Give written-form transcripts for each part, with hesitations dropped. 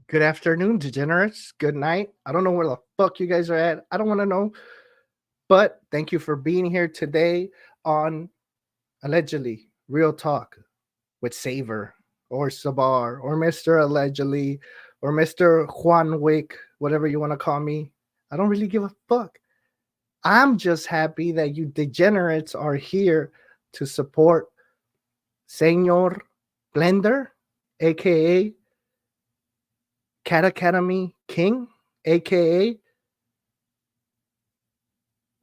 Good afternoon, degenerates. Good night. I don't know where the fuck you guys are at. I don't want to know. But thank you for being here today on Allegedly Real Talk with Sabr or Sabr or Mr. Allegedly or Mr. Juan Wick, whatever you want to call me. I don't really give a fuck. I'm just happy that you degenerates are here to support Senor Blender, aka Cat Academy King, aka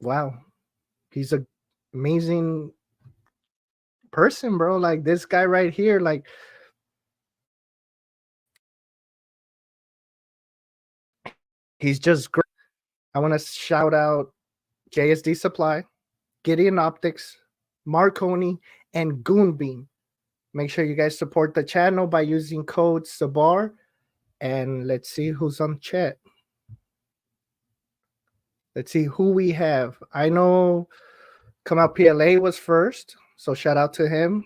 wow, he's a amazing person, bro. Like this guy right here, like he's just great. I want to shout out JSD Supply, Gideon Optics, Marconi, and Goonbeam. Make sure you guys support the channel by using code SABAR. And let's see who's on chat. Let's see who we have. I know Come Out PLA was first, so shout out to him.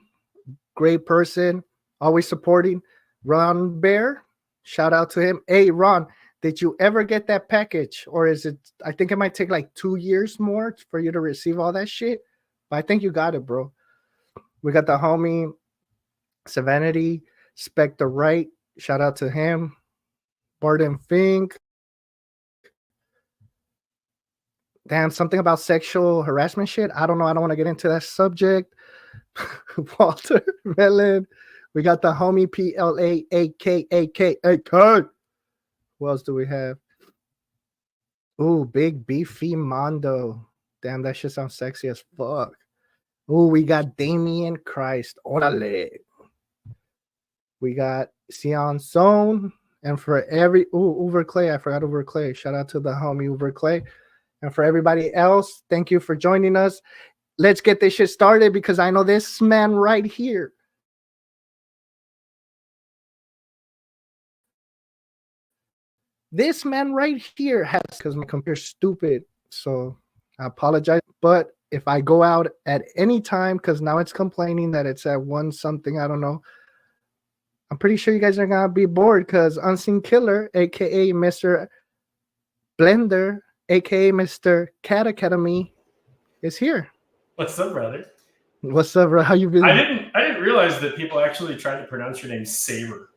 Great person, always supporting. Ron Bear, shout out to him. Hey, Ron, did you ever get that package? Or is it, I think it might take like 2 years more for you to receive all that shit. But I think you got it, bro. We got the homie Savanity, Spectre Wright, shout out to him. Barton Fink. Damn, something about sexual harassment shit. I don't know. I don't want to get into that subject. Walter Mellon. We got the homie PLAAKAKAK. Who else do we have? Ooh, Big Beefy Mondo. Damn, that shit sounds sexy as fuck. Ooh, we got Damien Christ. Orale. We got Sion Zone. And for every Uber Clay, I forgot Uber Clay. Shout out to the homie Uber Clay. And for everybody else, thank you for joining us. Let's get this shit started because I know this man right here. This man right here has, because my computer's stupid. So I apologize. But if I go out at any time, because now it's complaining that it's at 1 something, I don't know. I'm pretty sure you guys are going to be bored because Unseen Killer, a.k.a. Mr. Blender, aka Mr. Cat Academy, is here. What's up, brother? What's up, bro? How you been? I didn't realize that people actually tried to pronounce your name Sabr.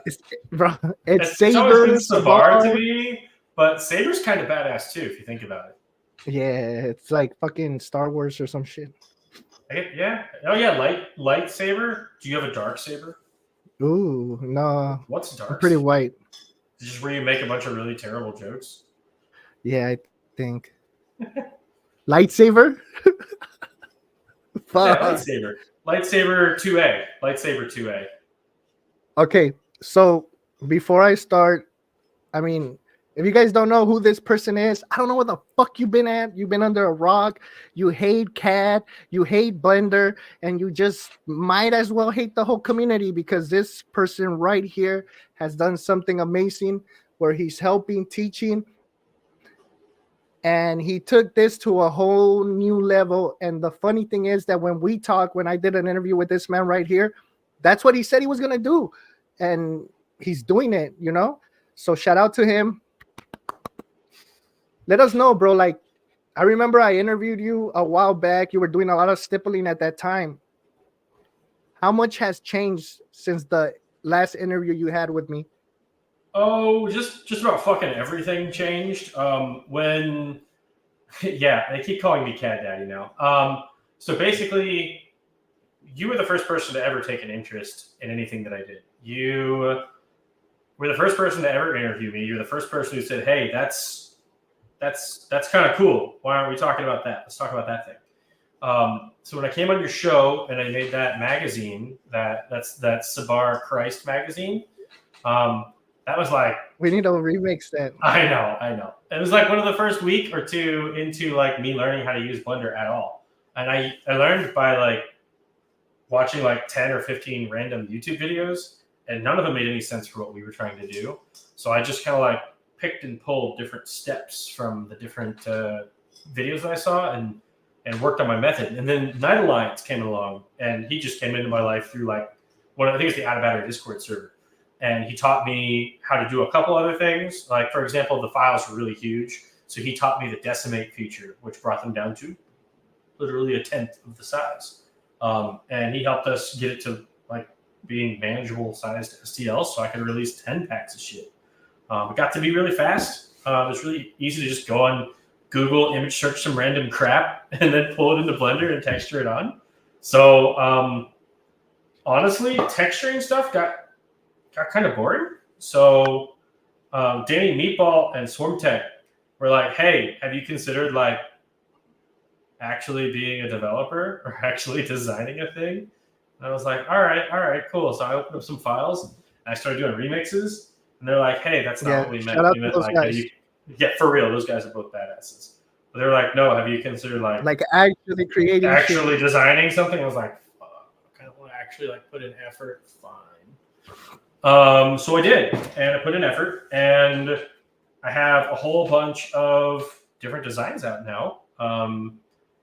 It's Sabr. It's always been Sabr to me, but Saber's kind of badass too, if you think about it. Yeah, it's like fucking Star Wars or some shit. Yeah. Oh yeah, lightsaber. Do you have a dark saber? Ooh, no. What's dark? I'm pretty white. Just where you make a bunch of really terrible jokes. Yeah, I think. Lightsaber? Fuck. Yeah, lightsaber 2A. Lightsaber 2A. Okay, so before I start, I mean, if you guys don't know who this person is, I don't know where the fuck you've been at. You've been under a rock. You hate CAD, you hate Blender, and you just might as well hate the whole community because this person right here has done something amazing where he's helping, teaching, and he took this to a whole new level. And the funny thing is that when I did an interview with this man right here, that's what he said he was going to do. And he's doing it, you know? So shout out to him. Let us know, bro. Like, I remember I interviewed you a while back. You were doing a lot of stippling at that time. How much has changed since the last interview you had with me? Oh, just about fucking everything changed. Yeah, they keep calling me Cat Daddy now. So basically, you were the first person to ever take an interest in anything that I did. You were the first person to ever interview me. You're the first person who said, "Hey, that's kind of cool. Why aren't we talking about that? Let's talk about that thing." So when I came on your show and I made that magazine, that's Sabr Christ magazine. That was like, we need to remix that. I know. It was like one of the first week or two into like me learning how to use Blender at all. And I learned by like watching like 10 or 15 random YouTube videos. and none of them made any sense for what we were trying to do. So I just kind of like picked and pulled different steps from the different videos that I saw and worked on my method. And then Night Alliance came along, and he just came into my life through like what I think is the Out of Battery Discord server. And he taught me how to do a couple other things. Like, for example, the files were really huge. So he taught me the decimate feature, which brought them down to literally a tenth of the size. And he helped us get it to like being manageable sized STLs so I could release 10 packs of shit. It got to be really fast. It was really easy to just go on Google, image search some random crap, and then pull it into Blender and texture it on. So honestly, texturing stuff got kind of boring. So Danny Meatball and Swarm Tech were like, hey, have you considered like actually being a developer or actually designing a thing? And I was like, all right, cool. So I opened up some files and I started doing remixes. And they're like, hey, that's not what we meant. Shout out We to meant those like, guys. yeah, for real, those guys are both badasses. But they're like, no, have you considered like actually creating actually shit? designing something? I was like, fuck, I kind of want to actually like put in effort. Fine. So I did, and I put in effort, and I have a whole bunch of different designs out now.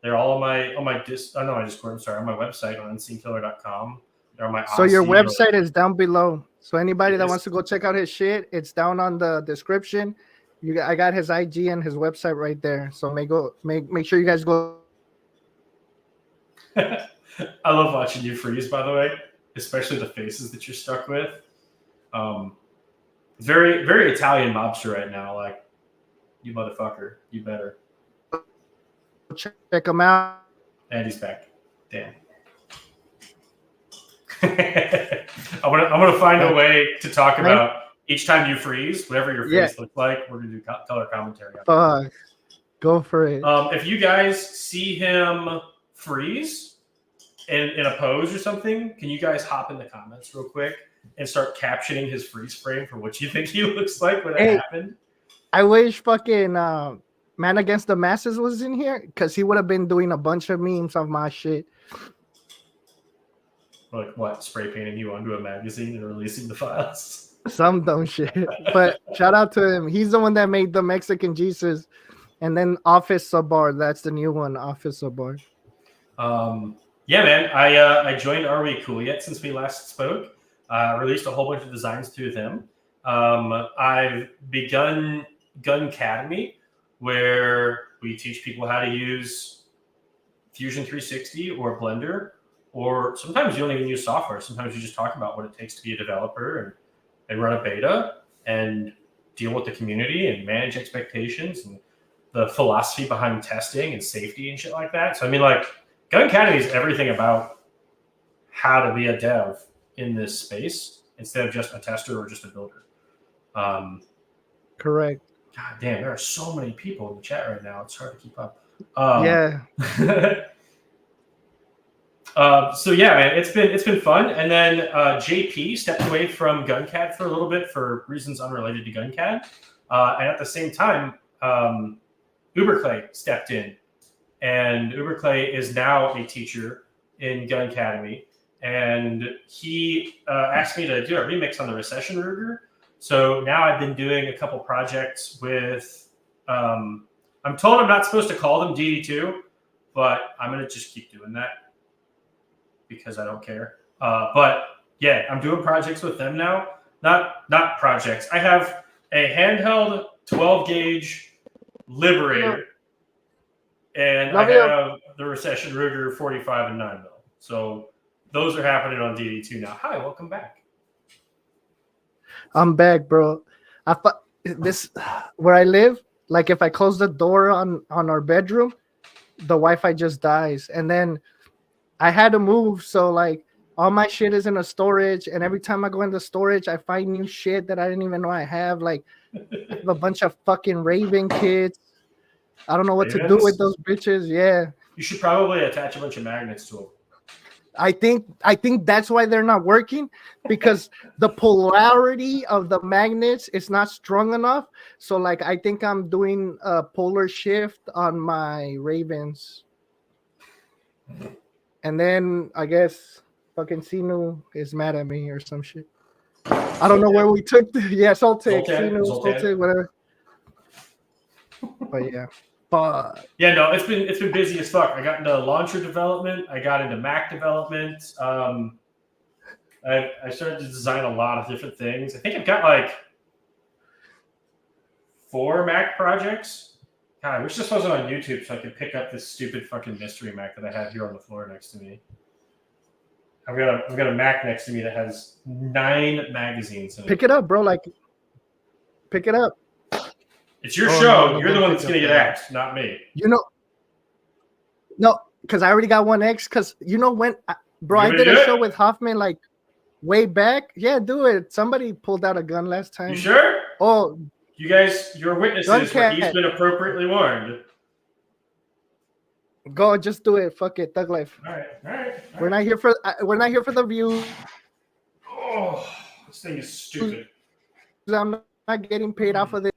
They're all on my Discord. I'm sorry, on my website on unseenkiller.com. They're on my So your Odyssey, website is down below. So anybody that Yes. wants to go check out his shit, it's down on the description. I got his IG and his website right there. So make sure you guys go. I love watching you freeze, by the way, especially the faces that you're stuck with. Very, very Italian mobster right now. Like, you motherfucker, you better. Check him out. And he's back. Damn. I'm gonna find a way to talk about each time you freeze, whatever your face looks like. We're gonna do color commentary. Fuck, go for it. If you guys see him freeze in a pose or something, can you guys hop in the comments real quick and start captioning his freeze frame for what you think he looks like when it happened? I wish fucking Man Against the Masses was in here because he would have been doing a bunch of memes of my shit. Like what? Spray painting you onto a magazine and releasing the files? Some dumb shit. But shout out to him. He's the one that made the Mexican Jesus. And then Office Sabr. That's the new one, Office Sabr. Yeah, man. I joined Are We Cool Yet since we last spoke. Released a whole bunch of designs through them. I've begun Gun Academy, where we teach people how to use Fusion 360 or Blender, or sometimes you don't even use software. Sometimes you just talk about what it takes to be a developer and run a beta and deal with the community and manage expectations and the philosophy behind testing and safety and shit like that. So, I mean, like, Gun Academy is everything about how to be a dev in this space instead of just a tester or just a builder. Correct. God damn, there are so many people in the chat right now. It's hard to keep up. Yeah. So yeah, man, it's been fun. And then JP stepped away from GunCAD for a little bit for reasons unrelated to GunCAD. And at the same time, Uberclay stepped in. And Uberclay is now a teacher in Gun Academy. And he asked me to do a remix on the Recession Ruger. So now I've been doing a couple projects with, I'm told I'm not supposed to call them DD2, but I'm going to just keep doing that because I don't care. But yeah, I'm doing projects with them now. Not projects. I have a handheld 12 gauge Liberator, and I have the Recession Ruger 45 and 9 mil. So those are happening on DD2 now. Hi, welcome back. I'm back, bro. This where I live, like if I close the door on our bedroom, the Wi-Fi just dies. And then I had to move, so like all my shit is in a storage, and every time I go into storage, I find new shit that I didn't even know I have. Like I have a bunch of fucking Raven kits. I don't know what to do with those bitches. Yeah. You should probably attach a bunch of magnets to them. I think that's why they're not working, because the polarity of the magnets is not strong enough. So like I think I'm doing a polar shift on my Ravens. And then I guess fucking Sinu is mad at me or some shit. I don't know where we took the Zoltan, Zoltan, Zoltan, whatever. But yeah. But yeah, no, it's been busy as fuck. I got into launcher development. I got into Mac development. I started to design a lot of different things. I think I've got like 4 Mac projects. God, I wish this wasn't on YouTube so I could pick up this stupid fucking mystery Mac that I have here on the floor next to me. I've got a Mac next to me that has 9 magazines in it. Pick it up, bro. Like, pick it up. It's your show. No, you're the one that's going to get axed, not me. No, because I already got 1X. Because when, bro, I did a show with Hoffman like way back. Yeah, do it. Somebody pulled out a gun last time. You sure? Oh, you guys, you're witnesses where he's been appropriately warned. Go, just do it. Fuck it, thug life. All right. We're not here for the view. Oh, this thing is stupid. I'm not getting paid off of this.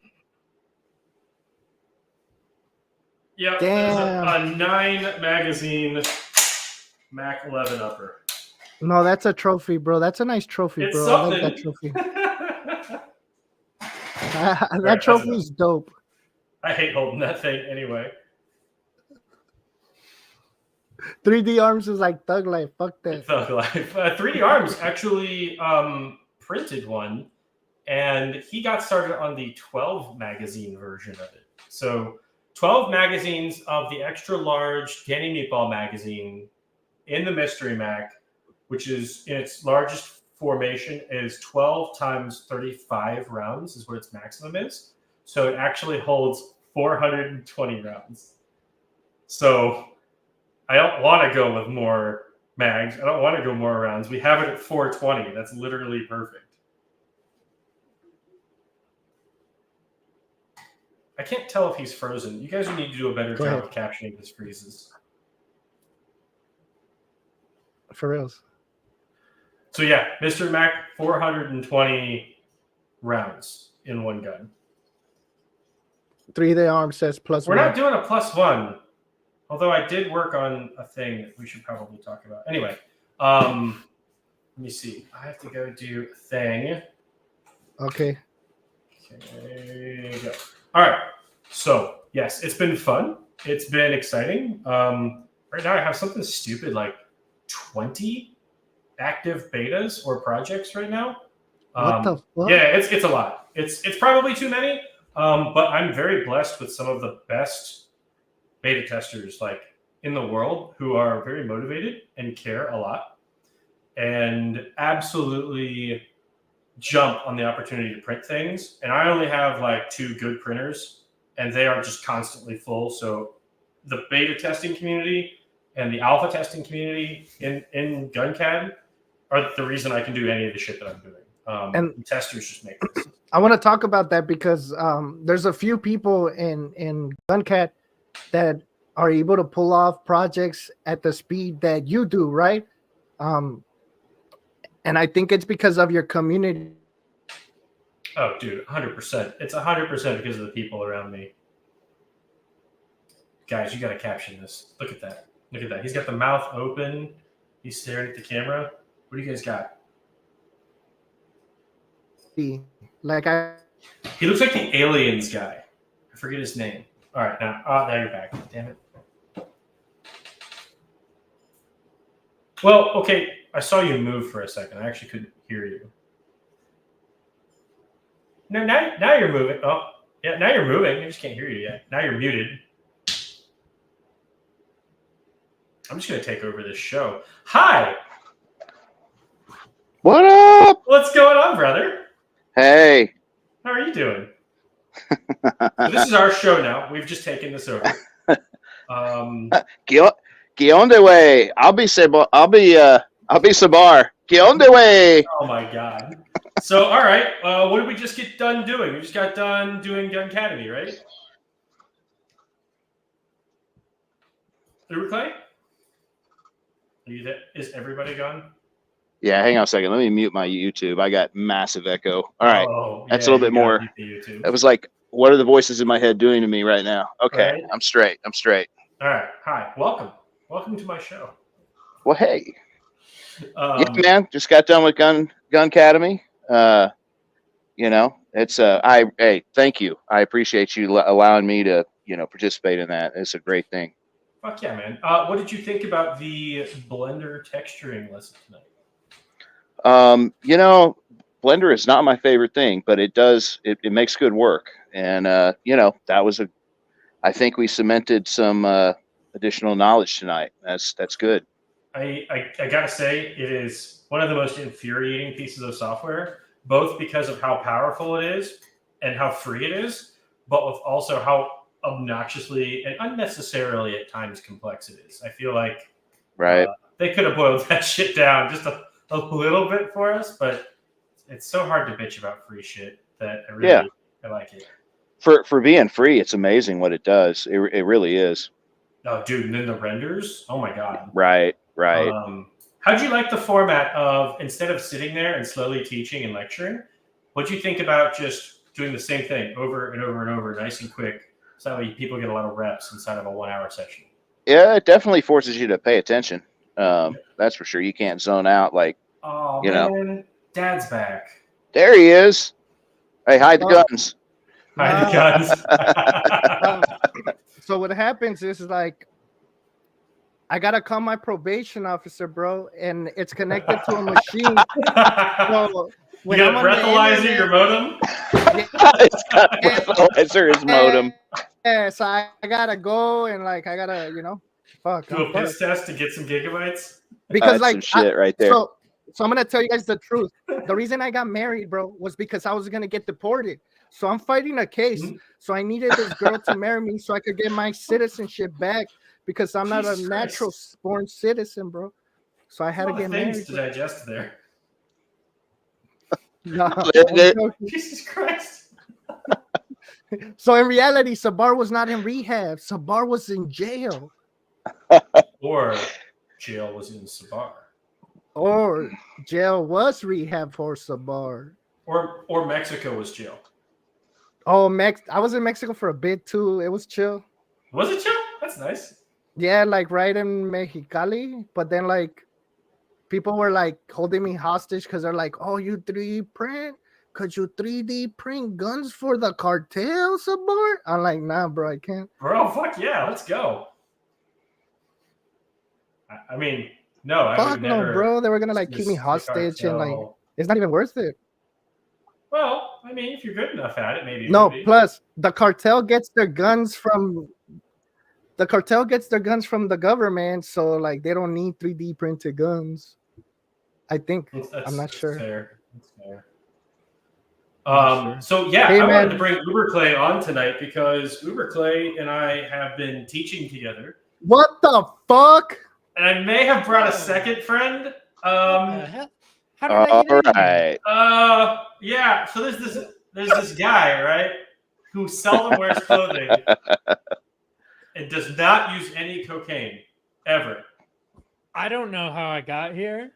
Yeah, there's a 9 magazine Mac 11 upper. No, that's a trophy, bro. That's a nice trophy, it's bro. Something. I like that trophy. That trophy is dope. I hate holding that thing anyway. 3D Arms is like thug life. Fuck that. Thug life. 3D Arms actually printed one, and he got started on the 12 magazine version of it. So 12 magazines of the extra large Danny Meatball magazine in the Mystery Mac, which is in its largest formation, is 12 times 35 rounds is what its maximum is. So it actually holds 420 rounds. So I don't want to go with more mags. I don't want to go more rounds. We have it at 420. That's literally perfect. I can't tell if he's frozen. You guys need to do a better job of captioning his freezes. For reals. So yeah, Mr. Mac, 420 rounds in one gun. 3D Arms says +1. We're not doing a +1. Although I did work on a thing that we should probably talk about. Anyway, let me see. I have to go do a thing. Okay. Okay, go. All right. So, yes, it's been fun. It's been exciting. Right now I have something stupid like 20 active betas or projects right now. What the fuck? Yeah, it's a lot. It's probably too many, but I'm very blessed with some of the best beta testers like in the world who are very motivated and care a lot and absolutely jump on the opportunity to print things. And I only have like 2 good printers and they are just constantly full. So the beta testing community and the alpha testing community in GunCAD are the reason I can do any of the shit that I'm doing. And testers just make this. I want to talk about that because there's a few people in GunCAD that are able to pull off projects at the speed that you do, right? And I think it's because of your community. Oh, dude, 100%. It's 100% because of the people around me. Guys, you got to caption this. Look at that. Look at that. He's got the mouth open. He's staring at the camera. What do you guys got? He looks like the Aliens guy. I forget his name. All right, now you're back. Damn it. Well, okay. I saw you move for a second. I actually couldn't hear you. No, now you're moving. Oh, yeah, now you're moving. I just can't hear you yet. Now you're muted. I'm just going to take over this show. Hi. What up? What's going on, brother? Hey. How are you doing? So this is our show now. We've just taken this over. Get on the way. I'll be Sabr. Get on the way. Oh my god. So all right. What did we just get done doing? We just got done doing Gun Academy, right? Through Clay? Are you there? Is everybody gone? Yeah, hang on a second. Let me mute my YouTube. I got massive echo. All right. That's a little bit more. It was like, what are the voices in my head doing to me right now? Okay. Right. I'm straight. All right. Hi. Welcome to my show. Well, hey. Yeah, man. Just got done with Gun Academy. It's hey, thank you. I appreciate you allowing me to participate in that. It's a great thing. Fuck yeah, man. What did you think about the Blender texturing lesson tonight? Blender is not my favorite thing, but it makes good work. And I think we cemented some additional knowledge tonight. That's good. I gotta say, it is one of the most infuriating pieces of software, both because of how powerful it is and how free it is, but with also how obnoxiously and unnecessarily at times complex it is. I feel like they could have boiled that shit down just a little bit for us, but it's so hard to bitch about free shit that I like it. For being free, it's amazing what it does. It really is. Oh, dude, and then the renders. Oh my god. Right. How'd you like the format of, instead of sitting there and slowly teaching and lecturing, what'd you think about just doing the same thing over and over and over, nice and quick, so that way people get a lot of reps inside of a 1 hour session? Yeah, it definitely forces you to pay attention. That's for sure. You can't zone out man, Dad's back. There he is. Hey, hide the guns. Hide the guns. So what happens is like, I gotta call my probation officer, bro, and it's connected to a machine. So when you got a breathalyzer, your modem? It's got a breathalyzer, his modem. Yeah, so I gotta go and I gotta, do a piss test to get some gigabytes. Because some shit right there. So I'm gonna tell you guys the truth. The reason I got married, bro, was because I was gonna get deported. So I'm fighting a case. Mm-hmm. So I needed this girl to marry me so I could get my citizenship back, because I'm not a natural born citizen, bro. So I had to get married. To digest there. No, Jesus Christ. So in reality, Sabr was not in rehab. Sabr was in jail. Or jail was in Sabr. Or jail was rehab for Sabr. Or Mexico was jail. Oh, I was in Mexico for a bit too. It was chill. Was it chill? That's nice. Yeah, right in Mexicali. But then people were holding me hostage because they're like, "Oh, you 3D print? Could you 3D print guns for the cartel, Sabr?" I'm like, "Nah, bro, I can't." Bro, fuck yeah, let's go. I mean, no, fuck no, bro. They were gonna keep me hostage and it's not even worth it. Well, I mean, if you're good enough at it, maybe. No, plus the cartel gets their guns from the government, so they don't need 3D printed guns. I think. I'm not sure. That's fair. So yeah, hey, I wanted to bring Uber Clay on tonight because Uber Clay and I have been teaching together. What the fuck? And I may have brought a second friend. How did I get in? Yeah. So there's this guy, right, who seldom wears clothing and does not use any cocaine ever. I don't know how I got here.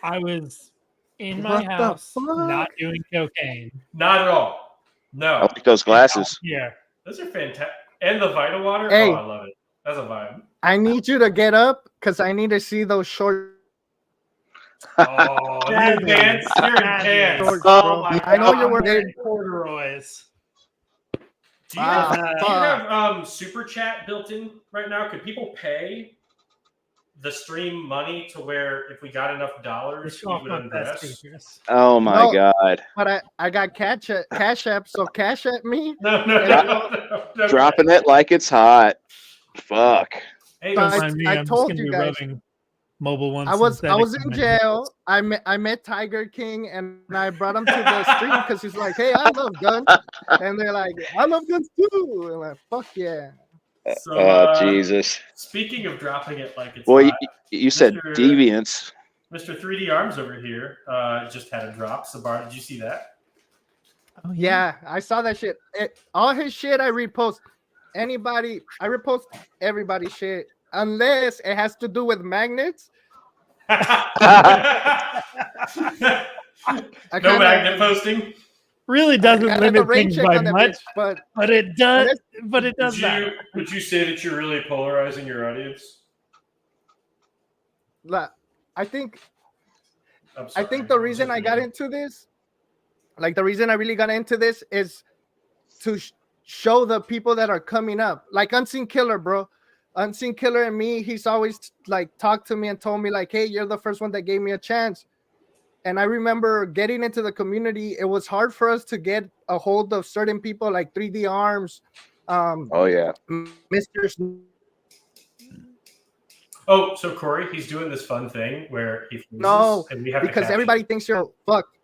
I was in my house, not doing cocaine. Not at all. No. I like those glasses. Yeah. Those are fantastic. And the Vital Water. Hey, I love it. That's a vibe. I need you to get up because I need to see those short. Oh, you're in pants. You're in pants. Oh my I know you're wearing corduroys. Do you have super chat built in right now? Could people pay the stream money to where if we got enough dollars, we would undress? Oh my god! But I got Cash App, so Cash App me. No. Dropping it like it's hot. Fuck. Hey, I told you guys. Mobile ones. I was in jail. I met Tiger King and I brought him to the stream because he's like, "Hey, I love guns," and they're like, "I love guns too." And like, "Fuck yeah!" So, Jesus. Speaking of dropping it like it's hot, you said deviants. Mr. 3D Arms over here just had a drop. Sabr, did you see that? Oh yeah, I saw that shit. All his shit I repost. I repost everybody's shit. Unless it has to do with magnets. No magnet posting. Really doesn't limit things by much, but it does. But it does. Would you say that you're really polarizing your audience? I think the reason I got into this Like the reason I really got into this is to show the people that are coming up, like Unseen Killer, bro. Unseen Killer and me, he's always like talked to me and told me like, hey, you're the first one that gave me a chance. And I remember getting into the community, it was hard for us to get a hold of certain people like 3D Arms, Oh yeah, Mr. Oh, so Corey, he's doing this fun thing where he freezes No, and we have because to everybody thinks you're fucked.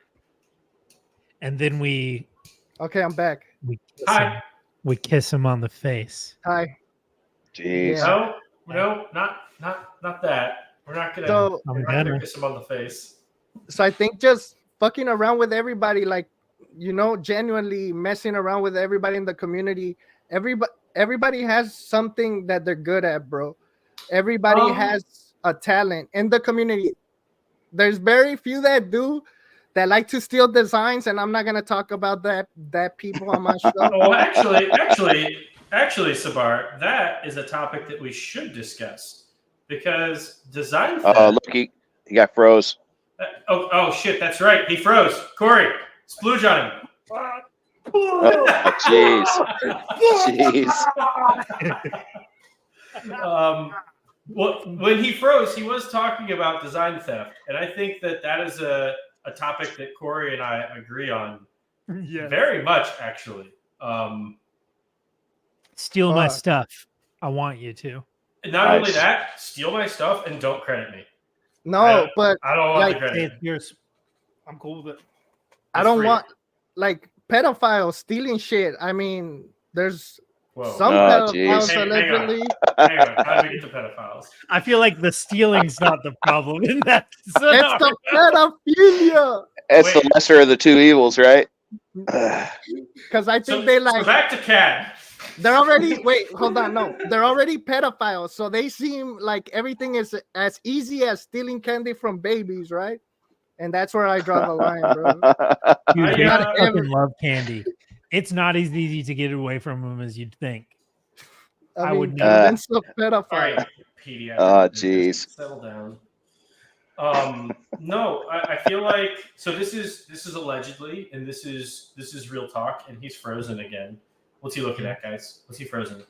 And then we Okay, I'm back. we kiss him on the face. Hi. jeez. Yeah. No, not that. We're not gonna. So, we're not gonna kiss him on the face. So I think just fucking around with everybody, like, you know, genuinely messing around with everybody in the community. Everybody has something that they're good at, bro. Everybody has a talent in the community. There's very few that like to steal designs, and I'm not gonna talk about that people on my show. Oh, actually, Sabr, that is a topic that we should discuss because design. Look, he got froze. Oh shit, that's right. He froze. Corey, splooge on him. Oh, jeez. Well, when he froze, he was talking about design theft, and I think that is a topic that Corey and I agree on. Yeah, very much actually. Steal my stuff. I want you to. And not only that, steal my stuff and don't credit me. No, but I don't want like, the credit. Yours. I'm cool with it. I don't want like pedophiles stealing shit. I mean, there's some pedophiles allegedly. Hang on. How do we get to pedophiles? I feel like the stealing's not the problem in that scenario. It's the pedophilia. It's the lesser of the two evils, right? Because I think they like. So back to CAD. They're already hold on, no. They're already pedophiles, so they seem like everything is as easy as stealing candy from babies, right? And that's where I draw the line, bro. Dude, I fucking love candy. It's not as easy to get away from them as you'd think. I would convince the pedophile. All right, pediatric. Oh, jeez. Settle down. No, I feel like so. This is allegedly, and this is real talk, and he's frozen again. What's he looking at, guys? What's he frozen?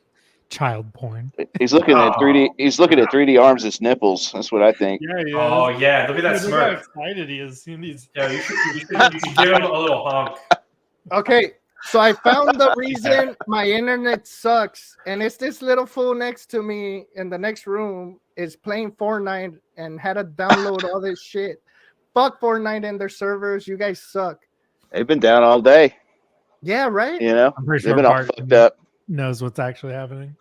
Child porn. He's looking at 3D. He's looking at 3D Arms' nipples. That's what I think. Yeah, he is. Oh yeah, look at that smirk. How excited he is. Yeah, you should give him a little honk. Okay, so I found the reason my internet sucks, and it's this little fool next to me in the next room is playing Fortnite and had to download all this shit. Fuck Fortnite and their servers. You guys suck. They've been down all day. Yeah, right. You know, I'm pretty they've sure been all Bart fucked up. knows what's actually happening.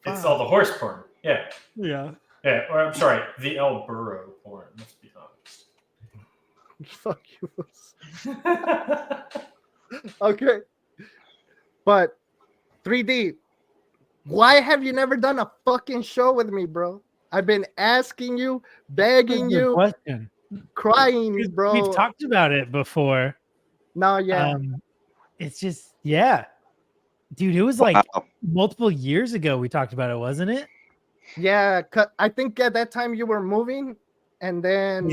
It's all the horse porn. Yeah. Yeah. Yeah. Or I'm sorry, the El Burro porn. Let's be honest. Fuck you. Okay. But 3D, why have you never done a fucking show with me, bro? I've been asking you, begging you, question. Crying, bro. We've talked about it before. No, yeah. It's just, yeah. Dude, it was like multiple years ago we talked about it, wasn't it? Yeah, I think at that time you were moving, and then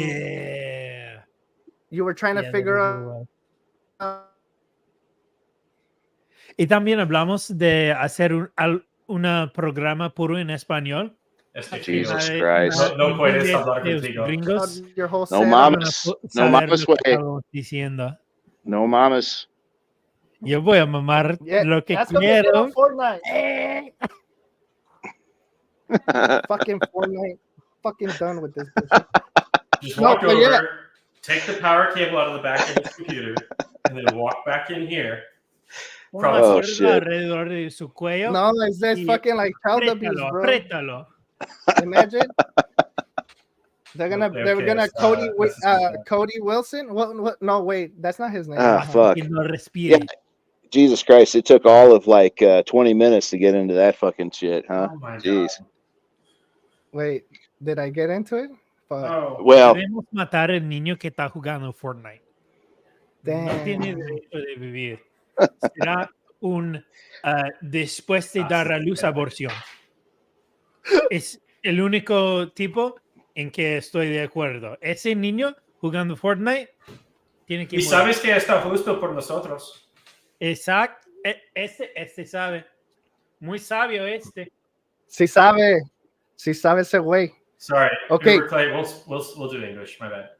you were trying to figure out. Y también hablamos de hacer un programa puro en español. Jesus Christ. No puedes hablar contigo. No mames. No mames, diciendo. No mames. Yo voy a mamar lo que quiero. Fucking Fortnite. Fucking done with this. Just walk over, take the power cable out of the back of the computer, and then walk back in here. Oh, shit. Alrededor de su cuello. No, it's this fucking like child abuse, bro. Apriétalo. Imagine. They're gonna Cody Wilson. What? No, wait, that's not his name. Fuck. Yeah. Jesus Christ! It took all of like 20 minutes to get into that fucking shit, huh? Oh my Jeez. God. Wait, did I get into it? Oh. Well, queremos matar al niño que está jugando Fortnite. Damn. No tiene derecho de vivir. Será un después de dar a luz aborción. Es el único tipo en que estoy de acuerdo. Ese niño jugando Fortnite Tiene que Y sabes que está justo por nosotros. Exacto. Este sabe. Muy sabio este. Sí sabe ese güey. Sorry. Okay. Uber Clay, we'll do English. My bad.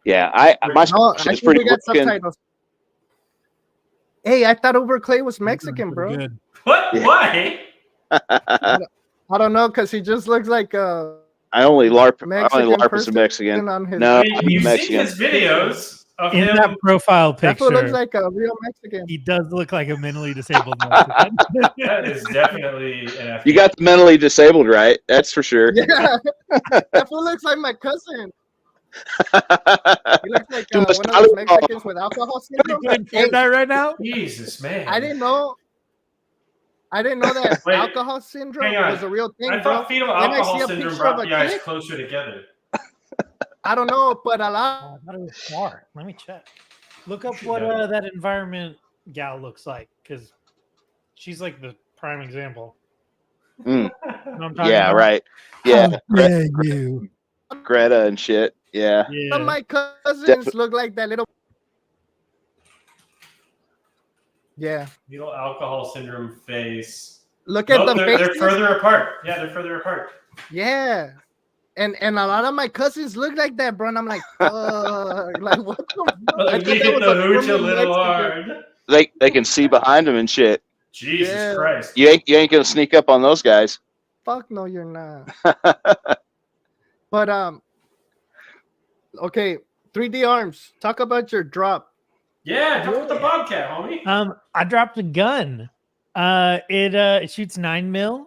Yeah, my No, Spanish I is think pretty we got broken. subtitles. Hey, I thought Uber Clay was Mexican, bro. Good. What? Yeah. Why? I don't know, because he just looks like a I only LARP Mexican as a Mexican. on his No, I mean, you've Mexican. seen his videos of In him. that profile That fool looks picture, like a real Mexican. he does look like a mentally disabled Mexican. That is definitely an FD. You got the mentally disabled right. That's for sure. Yeah, that fool looks like my cousin. He looks like Too much one of those Tylenol. Mexicans with alcohol syndrome. Playing Hey, Fortnite right now? Jesus, man. I didn't know that Wait, alcohol syndrome hang on. was a real thing, I bro. thought fetal Then I alcohol see a syndrome picture of brought a the eyes kid. closer together. I don't know, but a lot. Oh, I thought it was far. Let me check. Look up should what know. that environment gal looks like, because she's like the prime example. Mm. You know what I'm talking Yeah, about? right. Yeah, Yeah, you. Greta and shit. Yeah. Some Yeah. of my cousins look like that little. Yeah, Fetal alcohol syndrome face. look at the They're faces. further apart. Yeah, they're further apart. Yeah. And a lot of my cousins look like that, bro. And I'm like, fuck. Like, what the fuck? I Like, we thought that hit was the a hooch a German little Mexican. hard. They can see behind them and shit. Jesus Yeah. Christ. You ain't gonna sneak up on those guys. Fuck no, you're not. But okay, 3D arms. Talk about your drop. Yeah, drop with the Bobcat, homie. I dropped a gun. It shoots 9mm,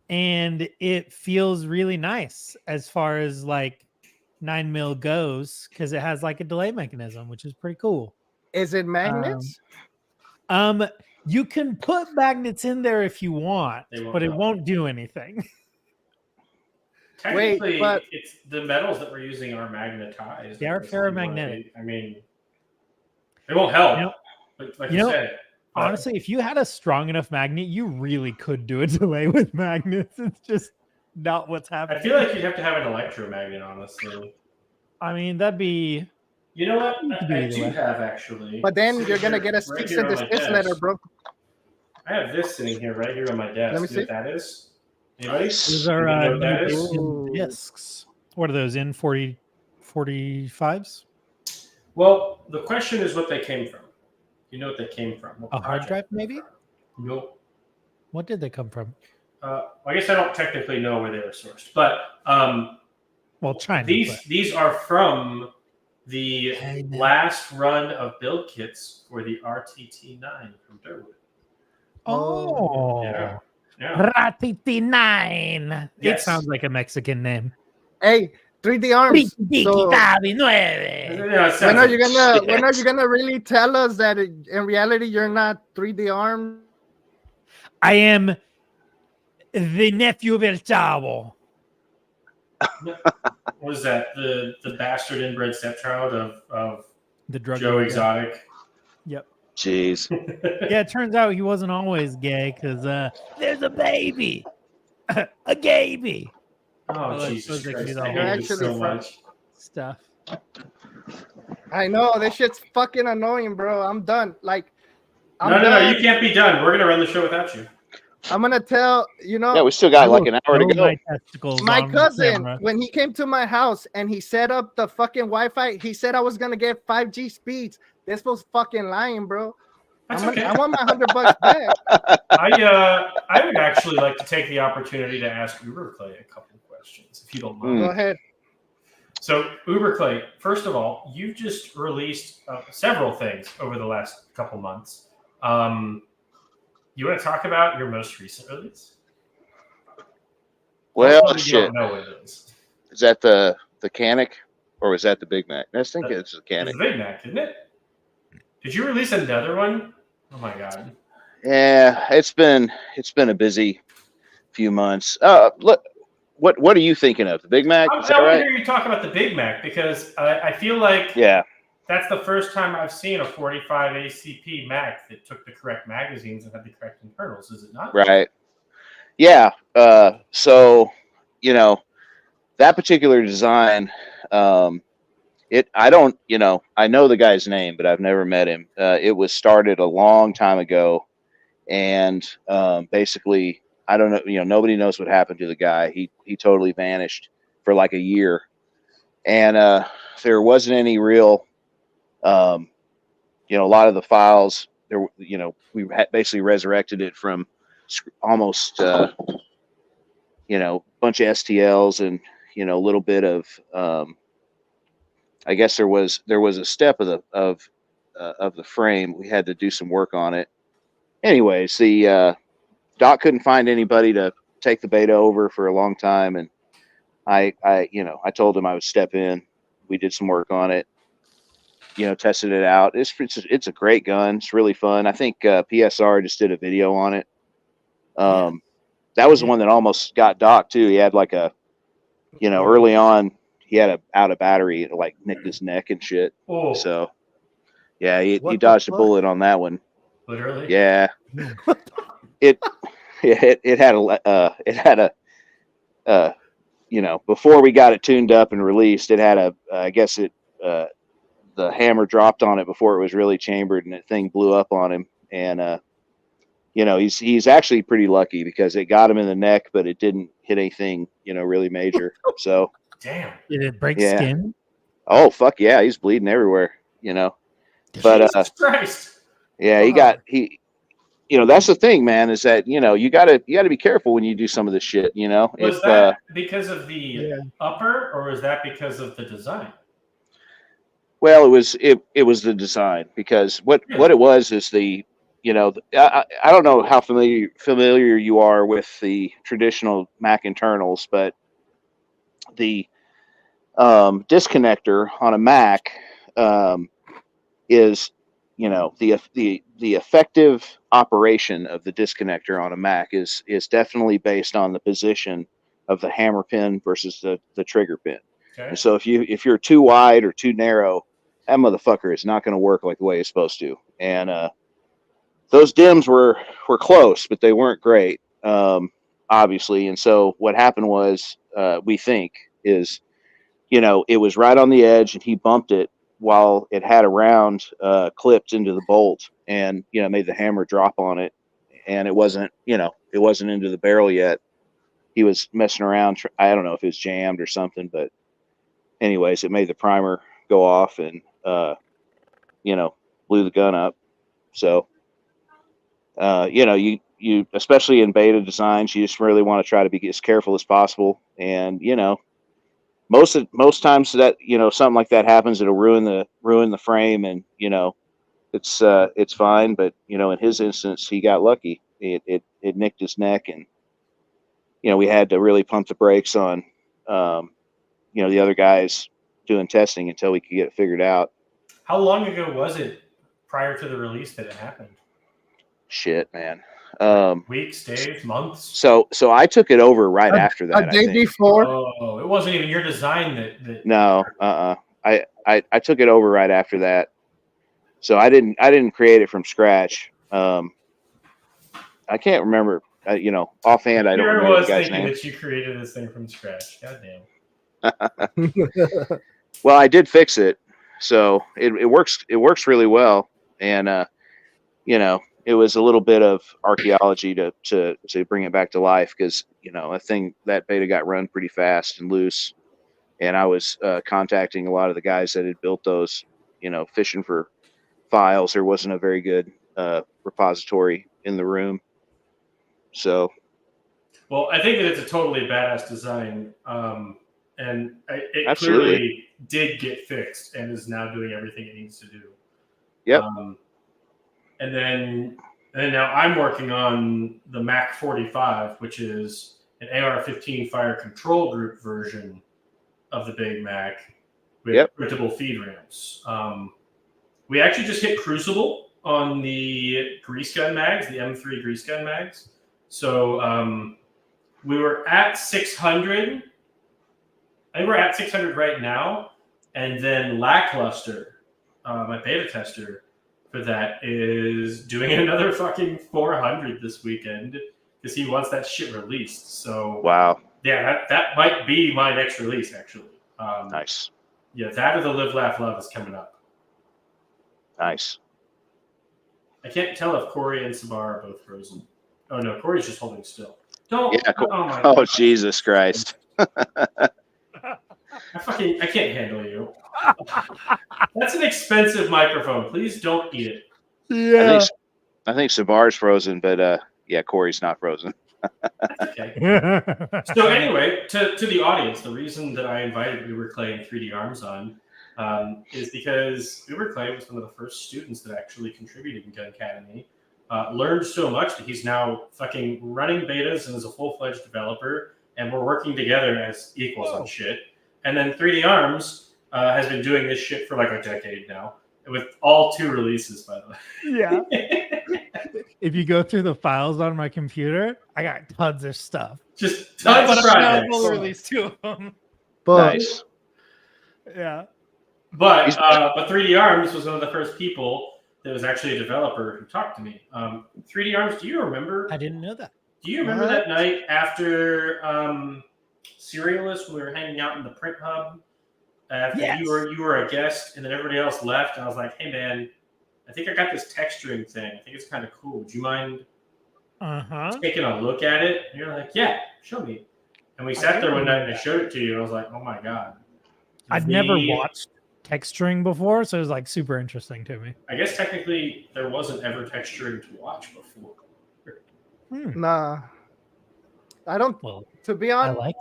and it feels really nice as far as like 9mm goes, because it has like a delay mechanism, which is pretty cool. Is it magnets? You can put magnets in there if you want, They won't but it help. won't do anything. Technically, but- it's the metals that we're using are magnetized. They are ferromagnetic. I mean, they won't help. You know- but like you you know, said, Honestly, if you had a strong enough magnet, you really could do a delay with magnets. It's just not what's happening. I feel like you'd have to have an electromagnet, honestly. I mean, that'd be. You know what? You could do I either do way. have actually. But then sitting you're gonna here, get a right cease here and on my desist desk. letter, bro. I have this sitting here right here on my desk. Let me see. What that is? Anybody? Those are Anybody know what that is? Ooh. discs. What are those in 45s? Well, the question is what they came from. You know what they came from? What A hard project drive, they're maybe? from. Nope. What did they come from? I guess I don't technically know where they were sourced, but Well, China. these are from the I know. last run of build kits for the RTT9 from Durwood. Oh, Yeah. Yeah. Ratiti9. It Yes. sounds like a Mexican name. Hey, 3D arms. So Yeah, it sounds when are you like gonna shit. when are you gonna really tell us that in reality you're not 3D arms? I am the nephew del Chavo. What is that? The bastard inbred stepchild of The drug Joe lord. Exotic. Yep. Jeez. Yeah, it turns out he wasn't always gay because there's a baby. A baby. Oh, Well, Jesus those are Christ. cute. I They're hate this actually so from- much. Stuff. I know this shit's fucking annoying, bro. I'm done. Like, I'm No, done. you can't be done. We're gonna run the show without you. I'm gonna tell Yeah, we still got like an hour to Throw go. My, testicles my on the cousin camera. when he came to my house and he set up the fucking Wi-Fi. He said I was gonna get 5G speeds. This was fucking lying, bro. That's I okay. want my $100 back. I would actually like to take the opportunity to ask Uberclay a couple of questions, if you don't mind. Go ahead. So, Uberclay, first of all, you've just released several things over the last couple months. You want to talk about your most recent release? Well, Don't tell me you shit. don't know what it is. Is that the Canic, or was that the Big Mac? I think it's the It's Canic. the Big Mac, isn't it? Did you release another one? Oh my god! Yeah, it's been a busy few months. Look, what are you thinking of? The Big Mac? I Is that want to right? hear you talk about the Big Mac because I feel like Yeah. that's the first time I've seen a 45 ACP Mac that took the correct magazines and had the correct internals. Is it not? Right. Yeah. So, that particular design, I don't, I know the guy's name, but I've never met him. It was started a long time ago, and basically, I don't know, nobody knows what happened to the guy. He totally vanished for like a year, and there wasn't any real, a lot of the files there. We basically resurrected it from almost, bunch of STLs and a little bit of. I guess there was a step of the frame. We had to do some work on it. Anyways, the Doc couldn't find anybody to take the beta over for a long time, and I told him I would step in. We did some work on it, tested it out. It's a great gun. It's really fun. I think PSR just did a video on it. That was the one that almost got Doc too. He had like a, early on, he had out of battery. It like nicked his neck and shit. Oh. So yeah, he dodged a bullet on that one. Literally. Yeah. It had a before we got it tuned up and released, it had I guess the hammer dropped on it before it was really chambered, and that thing blew up on him. And he's actually pretty lucky because it got him in the neck, but it didn't hit anything really major. So damn, did it break skin? Oh fuck yeah, he's bleeding everywhere. But Jesus Christ. Yeah, he that's the thing, man, is that you gotta be careful when you do some of this shit. Was that because of the upper, or was that because of the design? Well, it was the design, because what it was is the I don't know how familiar you are with the traditional Mac internals, but the disconnector on a Mac is the effective operation of the disconnector on a Mac is definitely based on the position of the hammer pin versus the trigger pin. Okay. And so if you're too wide or too narrow, that motherfucker is not going to work like the way it's supposed to. And those DIMMs were close, but they weren't great, obviously. And so what happened was, we think is, it was right on the edge, and he bumped it while it had a round clipped into the bolt, and made the hammer drop on it, and it wasn't into the barrel yet. He was messing around. I don't know if it was jammed or something, but anyways, it made the primer go off and blew the gun up. So you especially in beta designs, you just really want to try to be as careful as possible. And most times that something like that happens, it'll ruin the frame, and it's fine. But in his instance, he got lucky. It nicked his neck, and we had to really pump the brakes on the other guys doing testing until we could get it figured out. How long ago was it prior to the release that it happened? Shit, man. Weeks, days, months. So I took it over right after that. A day before. Oh, it wasn't even your design that. No, I took it over right after that. So I didn't create it from scratch. I can't remember. Offhand, I don't remember the guy's name. That you created this thing from scratch. Goddamn. Well, I did fix it, so it works. It works really well, and it was a little bit of archaeology to bring it back to life, because I think that beta got run pretty fast and loose, and I was contacting a lot of the guys that had built those, fishing for files. There wasn't a very good repository in the room, so. Well, I think that it's a totally badass design, and it Absolutely. Clearly did get fixed and is now doing everything it needs to do. Yep. And then now I'm working on the Mac 45, which is an AR-15 fire control group version of the Big Mac with printable feed ramps. We actually just hit Crucible on the grease gun mags, the M3 grease gun mags. So we were at 600. I think we're at 600 right now. And then Lackluster, my beta tester for that, is doing another fucking 400 this weekend because he wants that shit released. So wow. Yeah, that might be my next release, actually. Nice. Yeah, that or the Live, Laugh, Love is coming up. Nice. I can't tell if Corey and Sabr are both frozen. Oh no, Corey's just holding still. Don't. Yeah. Oh my. Oh, God. Jesus Christ. I can't handle you. That's an expensive microphone. Please don't eat it. Yeah. I think Sabar's frozen, but yeah, Corey's not frozen. That's okay. So anyway, to the audience, the reason that I invited Uber Clay and 3D Arms on is because Uber Clay was one of the first students that actually contributed in Gun Academy. Learned so much that he's now fucking running betas and is a full-fledged developer, and we're working together as equals on shit. And then 3D Arms has been doing this shit for like a decade now, with all 2 releases, by the way. Yeah. If you go through the files on my computer, I got tons of stuff. Just tons of But I projects. will release 2 of them. But Nice. Yeah. But 3D Arms was one of the first people that was actually a developer who talked to me. 3D Arms, do you remember? I didn't know that. Do you remember that night after Serialist, when we were hanging out in the print hub? After Yes. you were a guest, and then everybody else left. And I was like, "Hey man, I think I got this texturing thing. I think it's kind of cool. Would you mind taking a look at it?" And you're like, "Yeah, show me." And we sat there one night and I showed it to you, and I was like, "Oh my god." I'd never watched texturing before, so it was like super interesting to me. I guess technically there wasn't ever texturing to watch before. nah, I don't. Well, To be I honest, like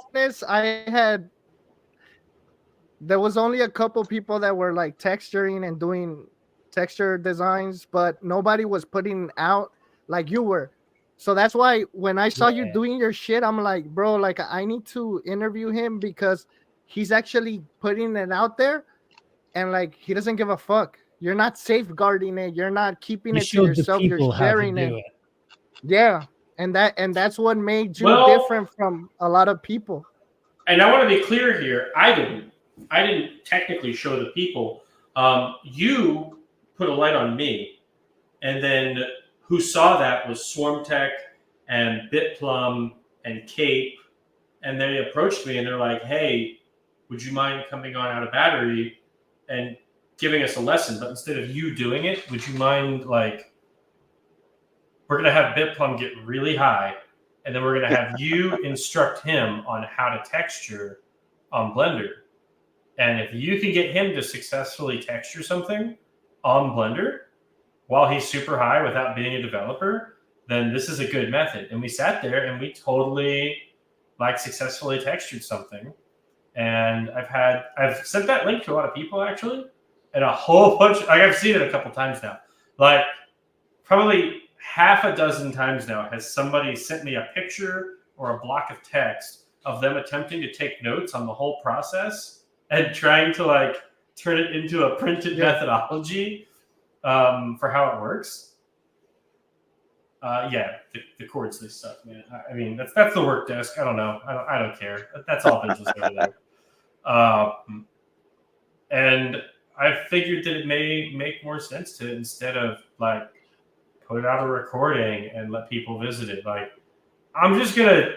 there was only a couple people that were like texturing and doing texture designs, but nobody was putting out like you were. So that's why when I saw you doing your shit, I'm like, bro, like I need to interview him because he's actually putting it out there, and like he doesn't give a fuck. You're not safeguarding it. You're not keeping it to yourself. You're sharing it. Yeah, and that's what made you different from a lot of people. And I want to be clear here. I didn't technically show the people. You put a light on me, and then who saw that was SwarmTech and BitPlum and Cape, and they approached me and they're like, "Hey, would you mind coming on out of battery and giving us a lesson? But instead of you doing it, would you mind, like, we're gonna have BitPlum get really high, and then we're gonna have you instruct him on how to texture on Blender. And if you can get him to successfully texture something on Blender while he's super high without being a developer, then this is a good method." And we sat there and we totally like successfully textured something. And I've sent that link to a lot of people actually, and a whole bunch. Like I've seen it a couple times now. Like probably half a dozen times now has somebody sent me a picture or a block of text of them attempting to take notes on the whole process and trying to like turn it into a printed methodology for how it works. The chords, they suck, man. I mean, that's the work desk. I don't know. I don't care. That's all business over there. And I figured that it may make more sense to, instead of like put out a recording and let people visit it, like I'm just gonna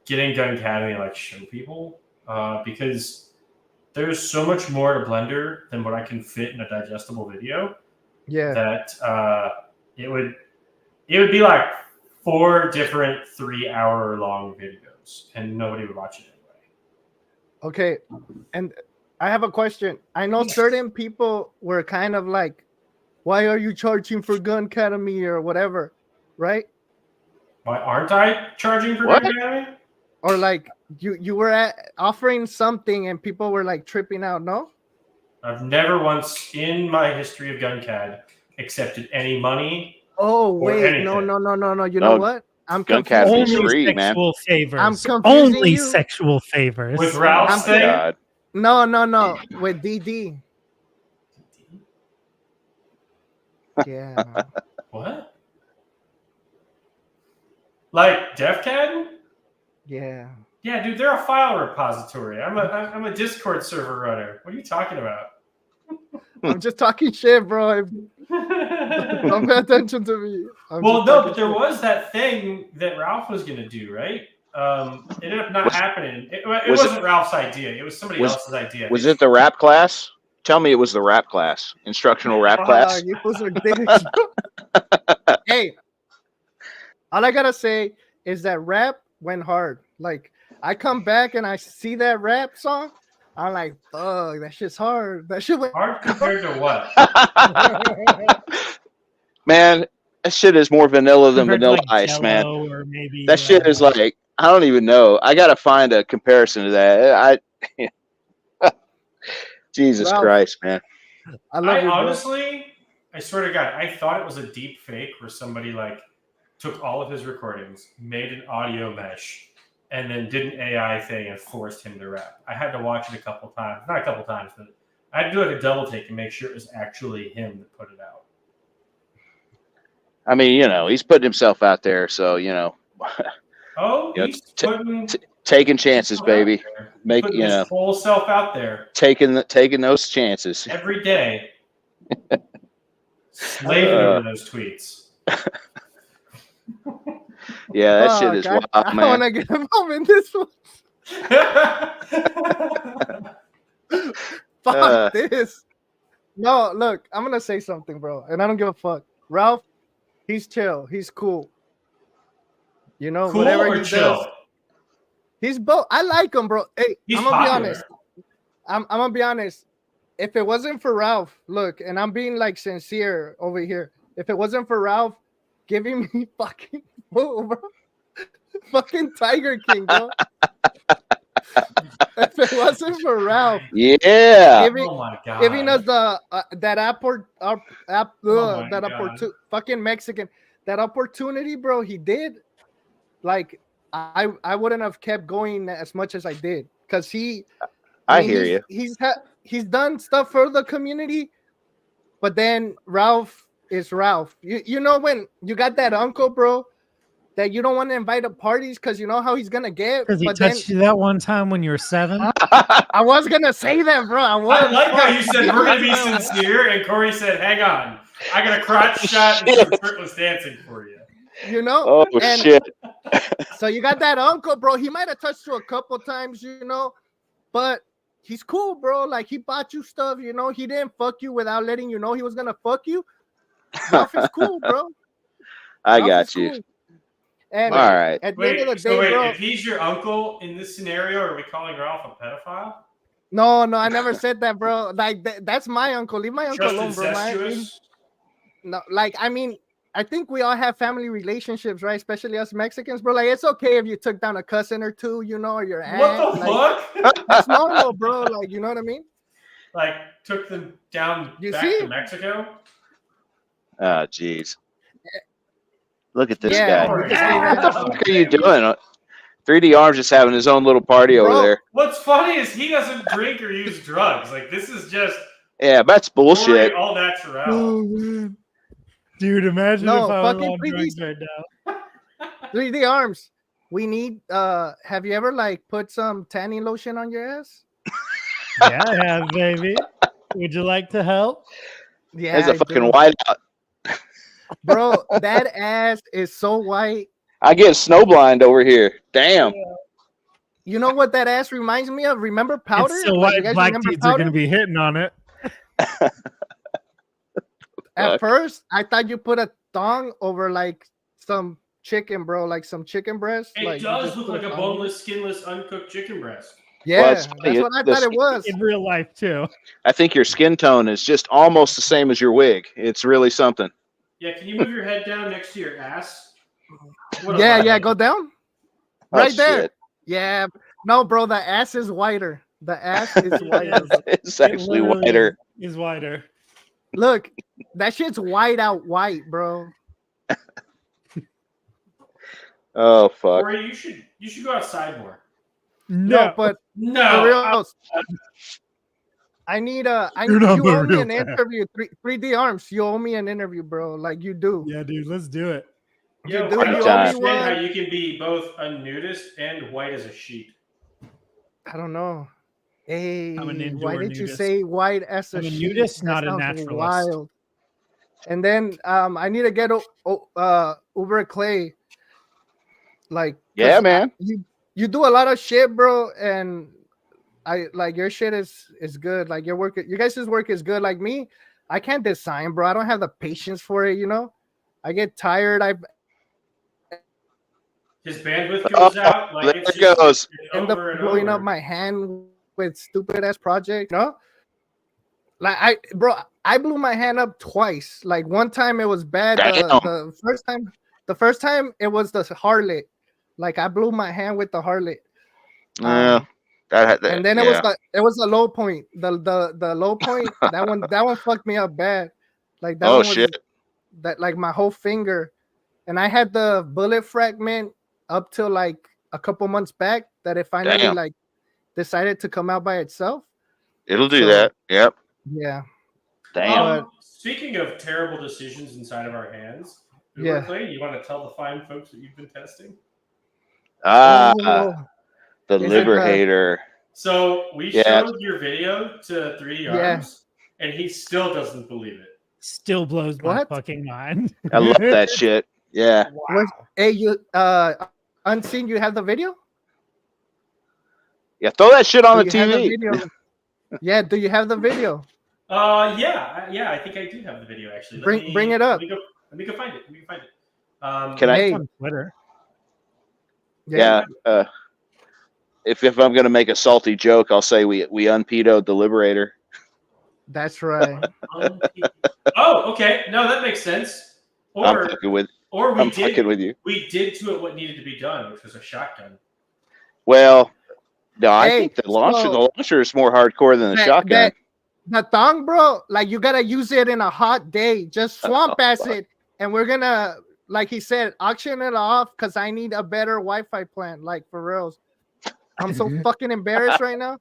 get in Gun Academy and like show people because there's so much more to Blender than what I can fit in a digestible video. Yeah. That it would be like 4 different 3-hour-long videos, and nobody would watch it anyway. Okay, and I have a question. I know certain people were kind of like, "Why are you charging for Gun Academy or whatever?" Right? Why aren't I charging for Gun Academy? Or like you were offering something and people were like tripping out. No, I've never once in my history of GunCAD accepted any money. Oh wait, no. You know what? I'm confusing Academy's you. free, man. Sexual favors. I'm confusing Only you. sexual favors. With Ralph's thing? God. No. With DD. Yeah. What? Like DefCAD? Yeah. Yeah, dude, they're a file repository. I'm a Discord server runner. What are you talking about? I'm just talking shit, bro. Don't pay attention to me. Well, no, but there was that thing that Ralph was going to do, right? It ended up not happening. It wasn't Ralph's idea. It was somebody else's idea. Was it the rap class? Tell me it was the rap class, instructional rap class. You fools are dicks. Hey, all I gotta say is that rap went hard. Like, I come back and I see that rap song, I'm like, fuck, that shit's hard. That shit went hard compared to what? Man, that shit is more vanilla than Compared to, Vanilla like, Ice, Jell-O man. or maybe, That shit is like, I don't even know. I gotta find a comparison to that. Jesus Ralph, Christ, man. I love you, honestly, I swear to God, I thought it was a deep fake where somebody like took all of his recordings, made an audio mesh, and then did an AI thing and forced him to rap. I had to watch it a couple times. Not a couple times, but I had to do like a double take and make sure it was actually him that put it out. I mean, you know, he's putting himself out there, so, you know. Oh, you know, he's putting taking chances, baby. Make, putting you his know, whole self out there. Taking those chances. Every day. Slaving over those tweets. Yeah, that shit is wild, I man. want to get involved in this one. Fuck this. No, look, I'm gonna say something, bro, and I don't give a fuck. Ralph, he's chill. He's cool. You know, cool whatever or he chill? does. He's both. I like him, bro. Hey, He's I'm gonna popular. be honest. I'm gonna be honest. If it wasn't for Ralph, look, and I'm being like sincere over here. If it wasn't for Ralph giving me fucking fool, bro. Fucking Tiger King, bro. If it wasn't for Ralph, yeah, oh my God. giving us the fucking Mexican, that opportunity, bro, he did. Like, I wouldn't have kept going as much as I did, because I hear you. He's done stuff for the community, but then Ralph is Ralph. You know, when you got that uncle, bro, that you don't want to invite to parties because you know how he's gonna get. Because he touched you that one time when you were 7. I was gonna say that, bro. I like how you said we're gonna be sincere, and Corey said, "Hang on, I got a crotch shot and some shirtless dancing for you." You know? Oh shit! So you got that uncle, bro. He might have touched you a couple times, you know, but he's cool, bro. Like, he bought you stuff, you know. He didn't fuck you without letting you know he was gonna fuck you. Ralph is cool, bro. I got you. Cool. And all right. At the end of the day, bro, if he's your uncle in this scenario, are we calling Ralph a pedophile? No, I never said that, bro. Like, that's my uncle. Leave my uncle alone, bro. No, like, I mean, I think we all have family relationships, right? Especially us Mexicans, bro. Like, it's okay if you took down a cousin or two, you know, or your aunt. What the fuck? That's normal, bro. Like, you know what I mean? Like, took them down to Mexico? Oh, jeez. Look at this guy. What the fuck are you doing? 3D Arms just having his own little party over there. What's funny is he doesn't drink or use drugs. Like, this is just that's bullshit. All natural. Oh, man. Dude, imagine if I was on drugs right now. 3D Arms. We need. Have you ever like put some tanning lotion on your ass? Yeah, I have, baby. Would you like to help? Yeah, there's a fucking whiteout. Bro, that ass is so white. I get snowblind over here. Damn. You know what that ass reminds me of? Remember Powder? It's so white, black dudes are going to be hitting on it. At first, I thought you put a thong over like some chicken, bro, like some chicken breast. It like, does look like a boneless, skinless, uncooked chicken breast. Yeah, that's what I thought it was. In real life, too. I think your skin tone is just almost the same as your wig. It's really something. Yeah, can you move your head down next to your ass? Yeah, go down. Right there. Shit. Yeah. No, bro, the ass is whiter. The ass is whiter. It's actually whiter. Is whiter. Look, that shit's white out white, bro. Oh fuck. Corey, you should go outside more. No, but no. For real, I need you owe me an interview. 3D Arms, you owe me an interview, bro. Like, you do. Yeah, dude, let's do it. You understand how you can be both a nudist and white as a sheet. I don't know. Hey, I'm an indoor why did nudist. you say white as a sheet? I'm a nudist, not a naturalist. Wild. And then I need to get Uber Clay Like, Yeah, man. You do a lot of shit, bro, and I like your shit is good. Like your work, you guys' work is good. Like me, I can't design, bro. I don't have the patience for it. I get tired. His bandwidth Oh, goes out. Like there it's it just goes. it's end up over and blowing up over. my hand with stupid ass projects. Like I blew my hand up twice. Like one time it was bad. Damn. The first time it was the harlot. Like I blew my hand with the harlot. Yeah. And then Yeah. it was a low point. The low point, that one fucked me up bad. Like that Oh one was shit. that like my whole finger. And I had the bullet fragment up till like a couple months back that it finally Damn. like decided to come out by itself. It'll do So, that. Yep. Yeah. Damn. Speaking of terrible decisions inside of our hands, Yeah. Clay, you want to tell the fine folks what you've been testing? Ah, Oh, the is it Liberator. So we showed your video to 3D Yeah. Arms, and he still doesn't believe it. Still blows my What? fucking mind. I love that shit. Yeah. Wow. Hey, you Unseen, you have the video? Yeah. Throw that shit on Do the you have the TV. video? Yeah, do you have the video? Yeah, I think I do have the video actually. Bring it up. Let me go find it. Can I? Hey. On Twitter. Yeah. If I'm gonna make a salty joke, I'll say we unpedoed the Liberator. That's right. Oh, okay. No, that makes sense. I'm fucking with you. We did to it what needed to be done, which was a shotgun. Well, no, I Hey, think the launcher is more hardcore than the shotgun. The thong, bro, like you gotta use it in a hot day. Just swamp acid, and we're gonna, like he said, auction it off because I need a better Wi-Fi plan. Like for reals, I'm so fucking embarrassed right now.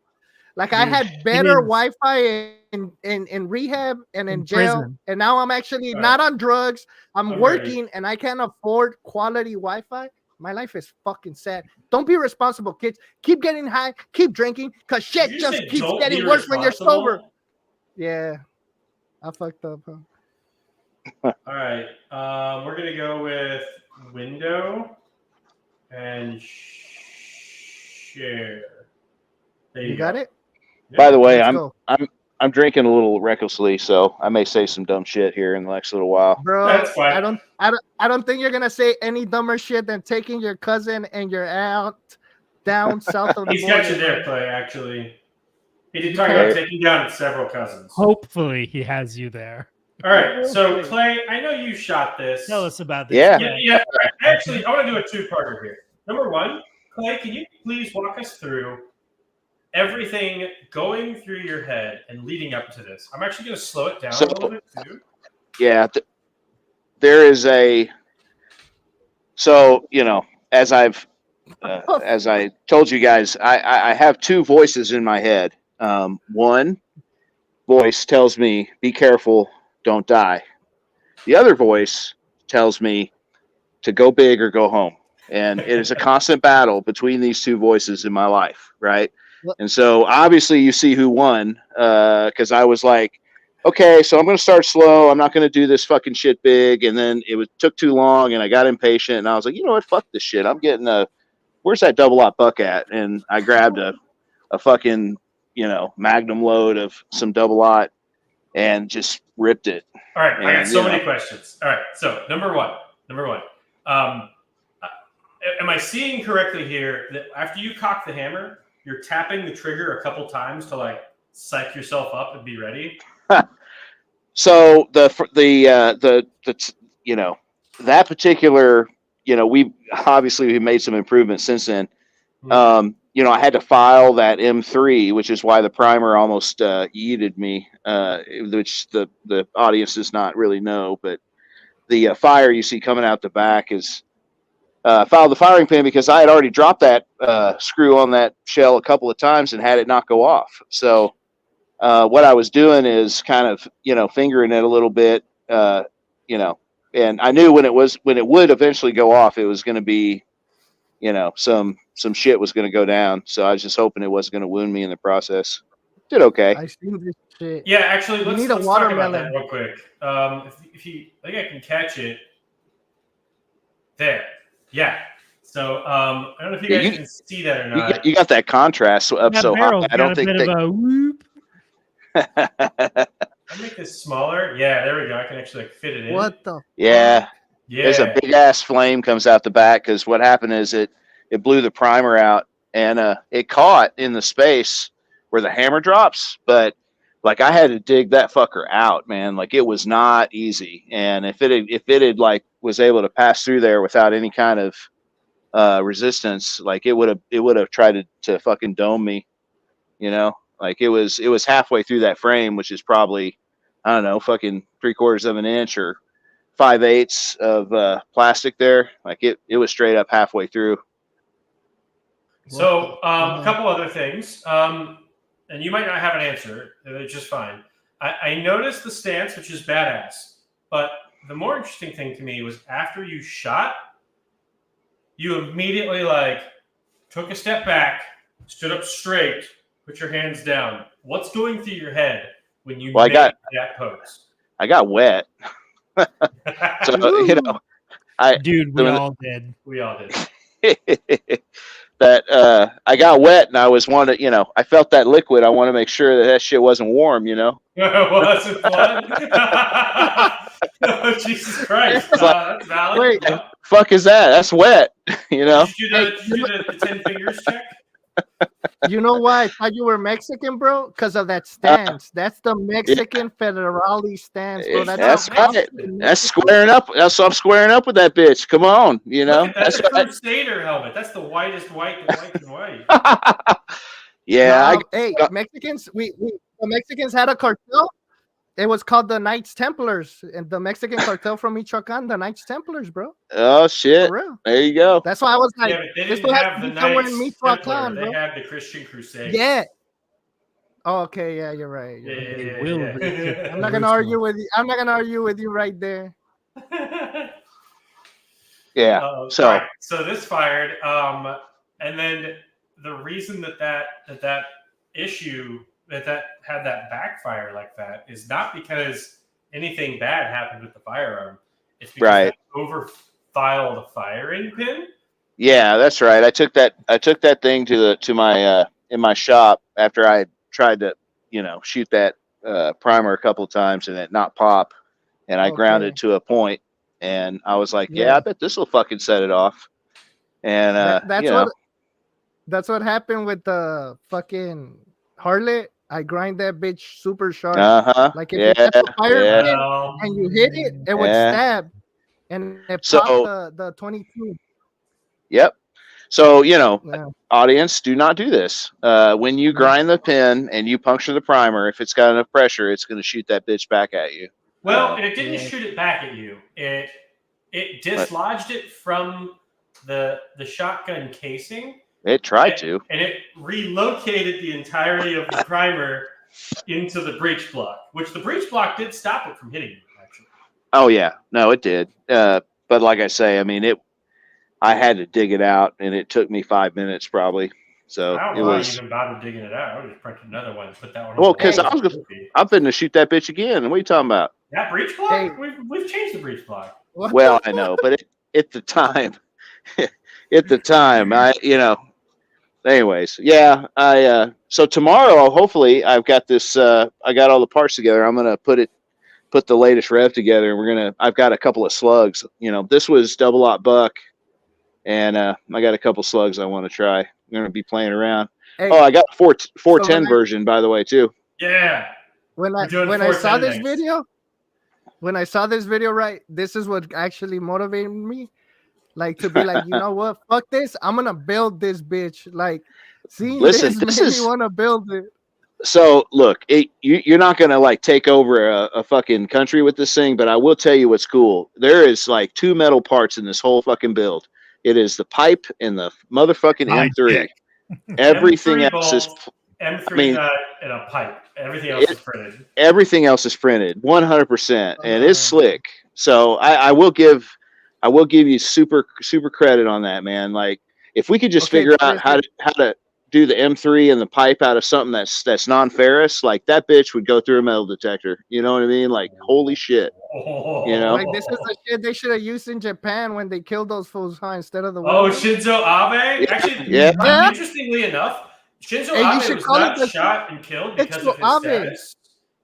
Like I had better Wi-Fi in rehab and in jail, prison. and now I'm actually not on drugs. I'm working and I can't afford quality Wi-Fi. My life is fucking sad. Don't be responsible, kids. Keep getting high, keep drinking, cause shit just keeps getting worse when you're sober. Yeah, I fucked up, huh? All right, we're gonna go with window and share. There you got it. Yeah. By the way, I'm drinking a little recklessly, so I may say some dumb shit here in the next little while. Bro, that's fine. I don't think you're gonna say any dumber shit than taking your cousin and your aunt down south of the He's border. got you there, Clay. Actually, he did talk about taking down several cousins. Hopefully, he has you there. All right, so Clay, I know you shot this. Tell us about this. Yeah. Actually, I want to do a two-parter here. Number one, Clay, can you please walk us through everything going through your head and leading up to this? I'm actually going to slow it down a little bit too. Yeah, there is a. So as I've as I told you guys, I have two voices in my head. One voice tells me, "Be careful, don't die." The other voice tells me to go big or go home. And it is a constant battle between these two voices in my life, right? And so obviously you see who won, because I was like, okay, so I'm going to start slow. I'm not going to do this fucking shit big. And then took too long and I got impatient and I was like, you know what? Fuck this shit. I'm getting where's that double lot buck at? And I grabbed a fucking, magnum load of some double lot and just ripped it. All right. I got so many questions. All right. So number one, am I seeing correctly here that after you cock the hammer, you're tapping the trigger a couple times to like psych yourself up and be ready? So that particular, we made some improvements since then. I had to file that M3, which is why the primer almost yeeted me, which the audience does not really know, but the fire you see coming out the back is filed the firing pin because I had already dropped that screw on that shell a couple of times and had it not go off. So what I was doing is kind of, fingering it a little bit, and I knew when it would eventually go off, it was going to be, some shit was going to go down. So I was just hoping it wasn't going to wound me in the process. Did okay. I seen this shit. Yeah, actually, let's talk about that real quick. If you, I think I can catch it. There. Yeah. So I don't know if you Yeah, guys can see that or not. You got that contrast up That so high. barrel's I don't got a think bit of a whoop. I'll make this smaller. Yeah, there we go. I can actually like fit it in. What the? Yeah. Fuck? There's a big ass flame comes out the back because what happened is it blew the primer out and it caught in the space where the hammer drops, but like I had to dig that fucker out, man. Like it was not easy, and if it had like was able to pass through there without any kind of resistance, like it would have tried to fucking dome me, you know. Like it was halfway through that frame, which is probably I don't know, fucking 3/4 of an inch or 5/8 of plastic there. Like it was straight up halfway through. So a couple other things, and you might not have an answer. It's just fine. I noticed the stance, which is badass. But the more interesting thing to me was after you shot, you immediately like took a step back, stood up straight, put your hands down. What's going through your head when you make that pose? I got wet. So you know, we all did. We all did. That I got wet and I was wanting, you know, I felt that liquid. I want to make sure that shit wasn't warm, you know. Wasn't blood? Oh, Jesus Christ! That's valid. Wait, fuck is that? That's wet, you know. Did you do the 10 fingers check? You know why I thought you were Mexican, bro? Because of that stance. That's the Mexican federale stance, bro. That's right. That's squaring up. That's I'm squaring up with that bitch. Come on, you know. That's a Crusader helmet. That's the whitest white and white. Yeah. Mexicans. The Mexicans had a cartel. It was called the Knights Templars, and the Mexican cartel from Michoacan, the Knights Templars, bro. Oh shit! For real. There you go. That's why I was like, yeah, they didn't have the Knights Templar. They had the Christian Crusade. Yeah. Oh, okay. Yeah, you're right. Yeah. I'm not gonna argue with you. I'm not gonna argue with you right there. Yeah. So this fired, and then the reason that issue that had that backfire like that is not because anything bad happened with the firearm. It's because it overfiled a firing pin. Yeah, that's right. I took that thing to my in my shop after I tried to, you know, shoot that primer a couple of times and it not pop, and I grounded to a point, and I was like, yeah I bet this will fucking set it off. And that's what happened with the fucking Harley. I grind that bitch super sharp. Like if you get the fire pin and you hit it, it would stab, and it popped the 22. Yep. So, you know, audience, do not do this. When you grind the pin and you puncture the primer, if it's got enough pressure, it's going to shoot that bitch back at you. Well, it didn't shoot it back at you. It dislodged it from the shotgun casing. It tried to. And it relocated the entirety of the primer into the breech block, which the breech block did stop it from hitting you, actually. Oh, yeah. No, it did. But like I say, I mean, I had to dig it out, and it took me 5 minutes probably. So I don't know why you even bothered digging it out. I would just print another one and put that one. Well, because I'm finna shoot that bitch again. What are you talking about? That breech block? We've changed the breech block. Well, I know, but at the time, anyways, yeah. So tomorrow, hopefully, I've got this. I got all the parts together. I'm gonna put the latest rev together, and I've got a couple of slugs. You know, this was double aught buck, and I got a couple slugs I want to try. I'm gonna be playing around. Hey, I got 410 version, by the way, too. Yeah. When I saw this video, right, this is what actually motivated me. Like to be like, you know what? Fuck this. I'm gonna build this bitch. Like, seeing this made me want to build it. So look, you're not gonna like take over a fucking country with this thing, but I will tell you what's cool. There is like 2 metal parts in this whole fucking build. It is the pipe and the motherfucking M3. Everything M3 else is M3 nut and a pipe. Everything else is printed. Everything else is printed 100%, and it's slick. So I will give you super credit on that, man. Like if we could just figure out how to do the M3 and the pipe out of something that's non-ferrous, like that bitch would go through a metal detector. You know what I mean? Like holy shit. You know? Like this is the shit they should have used in Japan when they killed those fools, huh? Instead of the Oh, women. Shinzo Abe. Yeah, Actually, yeah. Yeah. interestingly enough, Shinzo Hey, you Abe should was call it not the shot and killed because Shinzo of his Abe. status.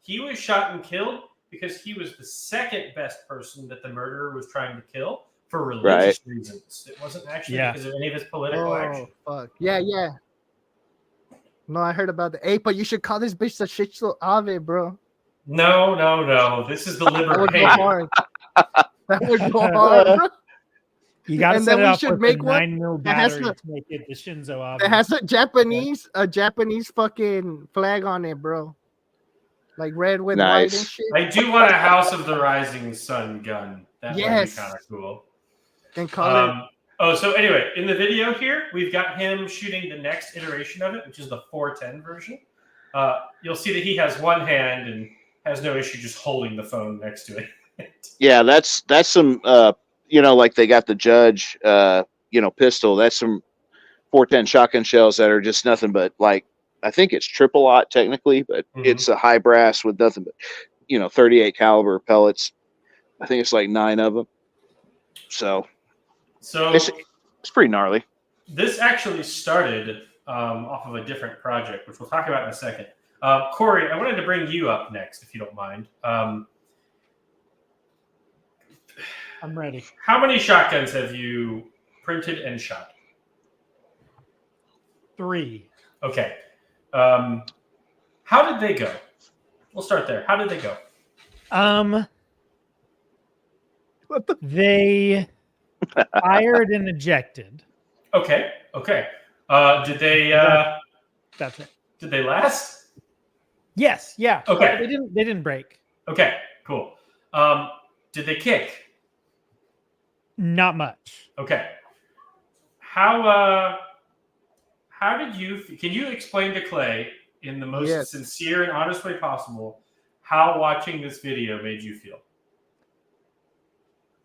He was shot and killed because he was the second best person that the murderer was trying to kill for religious reasons. It wasn't actually because of any of his political action. Oh fuck. Yeah, yeah. No, I heard about the. Hey, but you should call this bitch the Shinzo Abe, bro. No. This is the That would go liberator. hard. That would go hard, bro. You got to And set then it we up should with make a one 9 mil that has battery a- to make it the Shinzo Abe. It has a Japanese fucking flag on it, bro. Like red with white and Nice. shit. I do want a House of the Rising Sun gun. That would be Yes. kind of cool. And call it. Oh, so anyway, in the video here, we've got him shooting the next iteration of it, which is the 410 version. You'll see that he has one hand and has no issue just holding the phone next to it. Yeah, that's some like they got the Judge pistol. That's some 410 shotgun shells that are just nothing but like I think it's triple aught technically, but it's a high brass with nothing but 38 caliber pellets. I think it's like 9 of them. So it's pretty gnarly. This actually started off of a different project, which we'll talk about in a second. Corey, I wanted to bring you up next, if you don't mind. I'm ready. How many shotguns have you printed and shot? 3. Okay. How did they go? We'll start there. How did they go? They fired and ejected. Okay. Did they? That's it. Did they last? Yes. Yeah. Okay. They didn't break. Okay. Cool. Did they kick? Not much. Okay. How did you? Can you explain to Clay in the most sincere and honest way possible how watching this video made you feel?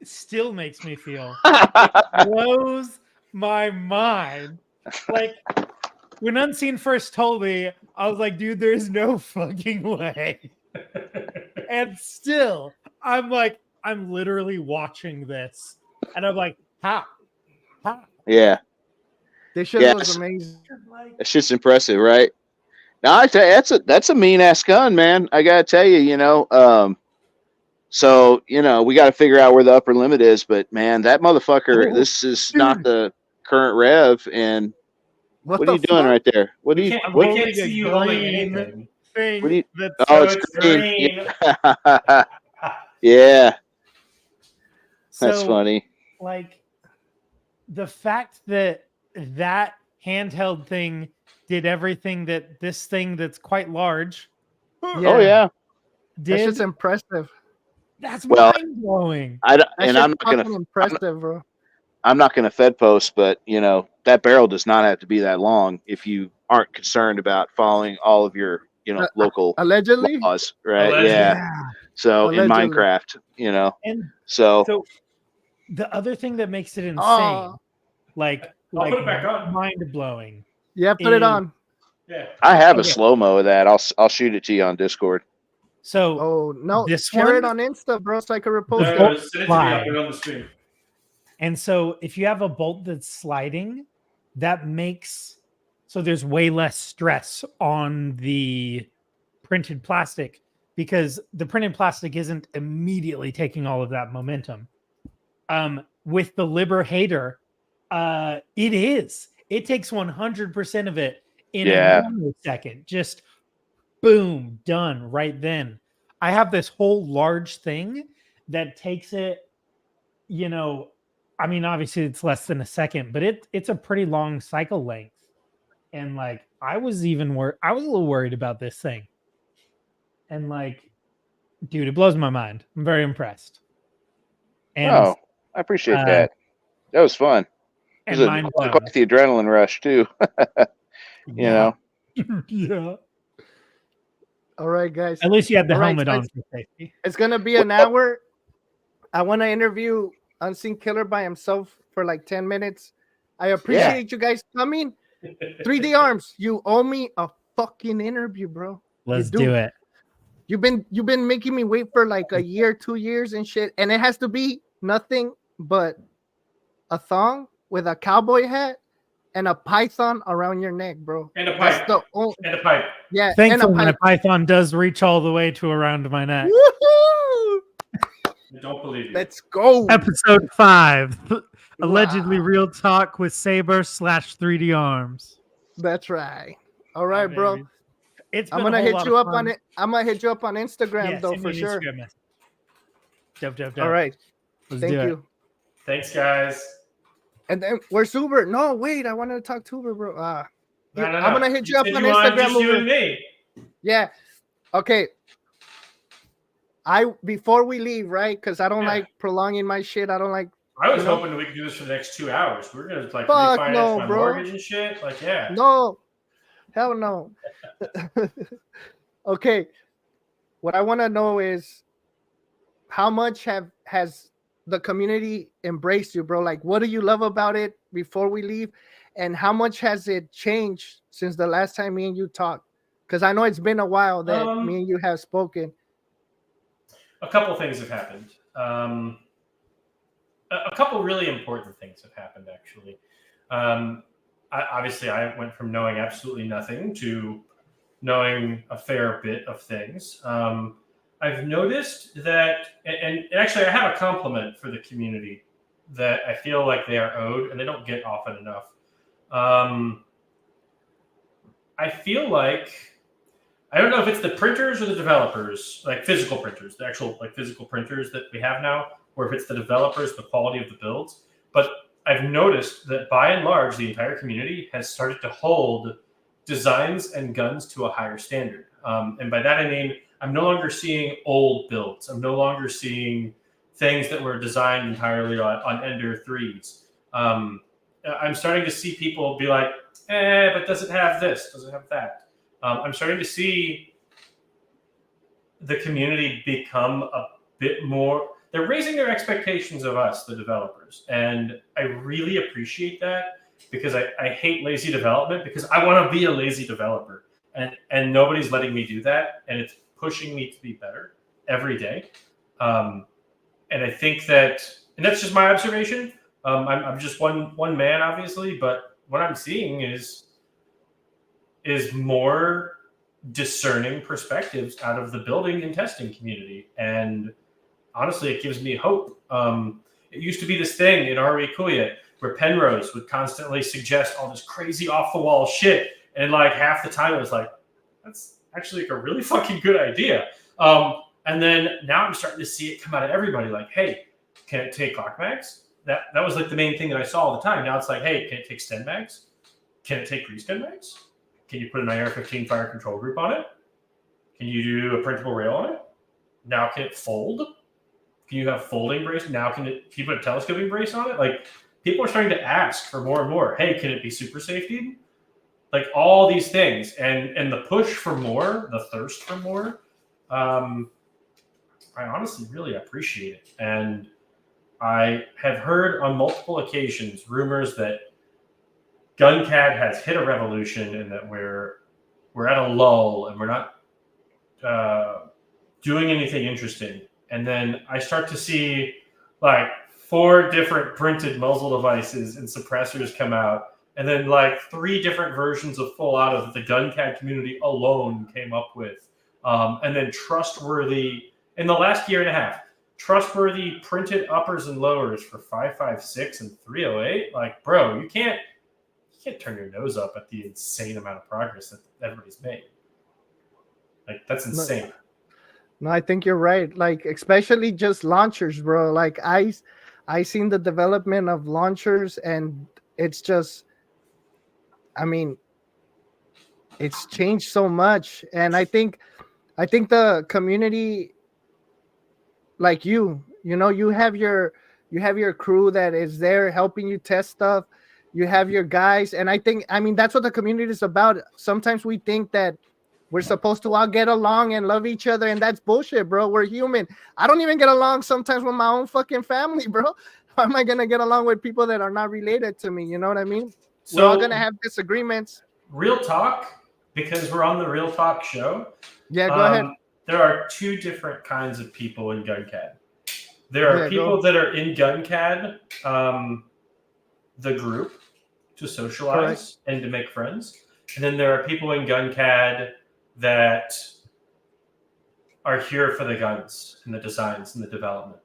It still makes me feel. It blows my mind. Like when Unseen first told me, I was like, dude, there's no fucking way. And still, I'm literally watching this, and I'm like, how? Yeah. This shit was amazing. It's just impressive, right? Now I tell you, that's a mean ass gun, man. I gotta tell you, so we got to figure out where the upper limit is. But man, that motherfucker, this is not the current rev. And what are you doing right there? What are you? We can't see you holding anything. What are you? It's green. Yeah. So, that's funny. Like the fact that handheld thing did everything that this thing that's quite large. Oh yeah. That's just impressive. That's mind blowing. I'm not gonna impressive, bro. I'm not gonna Fed post, but that barrel does not have to be that long if you aren't concerned about following all of your local allegedly laws, right? Allegedly. Yeah. So in Minecraft, and so the other thing that makes it insane, like put it back on. mind blowing. Yeah, put it on. Yeah. I have a slow-mo of that. I'll shoot it to you on Discord. So this share it on Insta, bro, so I can repost it. Send it to me. I'll put it on the stream. And so if you have a bolt that's sliding, that makes so there's way less stress on the printed plastic because the printed plastic isn't immediately taking all of that momentum. With the Liberator, it is. It takes 100% of it in a second. Just boom, done right then. I have this whole large thing that takes it, obviously it's less than a second, but it's a pretty long cycle length. And I was a little worried about this thing. And dude, it blows my mind. I'm very impressed. And I appreciate that. That was fun. It was quite the adrenaline rush too. Yeah. All right, guys. At least you had the helmet on for safety. It's gonna be an hour. I want to interview Unseen Killer by himself for 10 minutes. I appreciate you guys coming. 3D Arms, you owe me a fucking interview, bro. Let's do it. You've been making me wait for like a year, 2 years and shit, and it has to be nothing but a thong with a cowboy hat and a python around your neck, bro. And a That's pipe. the only, And a pipe. yeah. And a Thankfully, my pipe. python does reach all the way to around my neck. Woohoo! I don't believe you. Let's go. Episode 5, allegedly Wow. real talk with Sabr / 3D Arms. That's right. All right, Hi, bro. baby. It's I'm been a gonna whole hit lot you of up fun. on it. I'm gonna hit you up on Instagram Yeah, though send me for an sure. Instagram message. Dub. All right. Let's Thank do it. you. Thanks, guys. And then where's Uber? No, wait. I wanted to talk to Uber, bro. No. I'm gonna hit you up said on you wanted Instagram. just you Uber. and me. Yeah. Okay. Before we leave, right? Because I don't Yeah. like prolonging my shit. I don't like. I was You know? hoping we could do this for the next 2 hours. We're gonna like Fuck refinance no, my bro. mortgage and shit. Like, yeah. No. Hell no. Okay. What I want to know is how much has the community embraced you, bro? Like, what do you love about it before we leave? And how much has it changed since the last time me and you talked? Because I know it's been a while that me and you have spoken. A couple things have happened. A couple really important things have happened, actually. Obviously, I went from knowing absolutely nothing to knowing a fair bit of things. I've noticed that, and actually, I have a compliment for the community that I feel like they are owed, and they don't get often enough. I feel like, I don't know if it's the printers or the developers, like physical printers, the actual like physical printers that we have now, or if it's the developers, the quality of the builds. But I've noticed that by and large, the entire community has started to hold designs and guns to a higher standard. And by that, I mean, I'm no longer seeing old builds. I'm no longer seeing things that were designed entirely on Ender 3s. I'm starting to see people be like, but does it have this? Does it have that? I'm starting to see the community become a bit more, they're raising their expectations of us, the developers. And I really appreciate that because I hate lazy development because I want to be a lazy developer. And nobody's letting me do that. And it's pushing me to be better every day. And I think that, and that's just my observation. I'm just one man, obviously, but what I'm seeing is more discerning perspectives out of the building and testing community. And honestly, it gives me hope. It used to be this thing in RE Kuya where Penrose would constantly suggest all this crazy off-the-wall shit. And like half the time it was like, that's actually like a really fucking good idea. And then now I'm starting to see it come out of everybody like, hey, can it take clock mags? That was like the main thing that I saw all the time. Now it's like, hey, can it take Sten mags? Can it take grease gun mags? Can you put an IR-15 fire control group on it? Can you do a printable rail on it? Now can it fold? Can you have folding brace? Now can you put a telescoping brace on it? Like people are starting to ask for more and more. Hey, can it be super safety? Like all these things, and the push for more, the thirst for more. I honestly really appreciate it, and I have heard on multiple occasions rumors that GunCAD has hit a revolution and that we're at a lull and we're not doing anything interesting. And then I start to see like 4 different printed muzzle devices and suppressors come out. And then like 3 different versions of full auto that the GunCAD community alone came up with. And then trustworthy, in the last year and a half, trustworthy printed uppers and lowers for 5.56 and 308. Like, bro, you can't turn your nose up at the insane amount of progress that everybody's made. Like, that's insane. No, I think you're right. Like, especially just launchers, bro. Like, I seen the development of launchers, and it's just, I mean, it's changed so much. And I think the community, like you have your crew that is there helping you test stuff. You have your guys, and I mean that's what the community is about. Sometimes we think that we're supposed to all get along and love each other, and that's bullshit, bro. We're human. I don't even get along sometimes with my own fucking family, bro. How am I gonna get along with people that are not related to me? You know what I mean? So, we're all gonna have disagreements. Real talk, because we're on the Real Talk show. Yeah, go ahead. there are two different kinds of people in GunCAD. There are people that are in GunCAD, the group, to socialize and to make friends. And then there are people in GunCAD that are here for the guns and the designs and the development.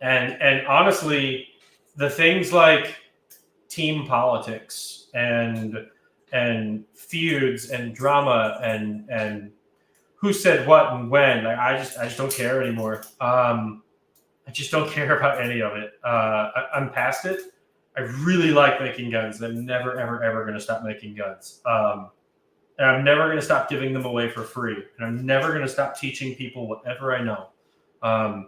And honestly, the things like team politics and feuds and drama and who said what and when, like I just don't care anymore. I just don't care about any of it. I'm past it. I really like making guns. I'm never, ever, ever going to stop making guns. And I'm never going to stop giving them away for free. And I'm never going to stop teaching people whatever I know. I'm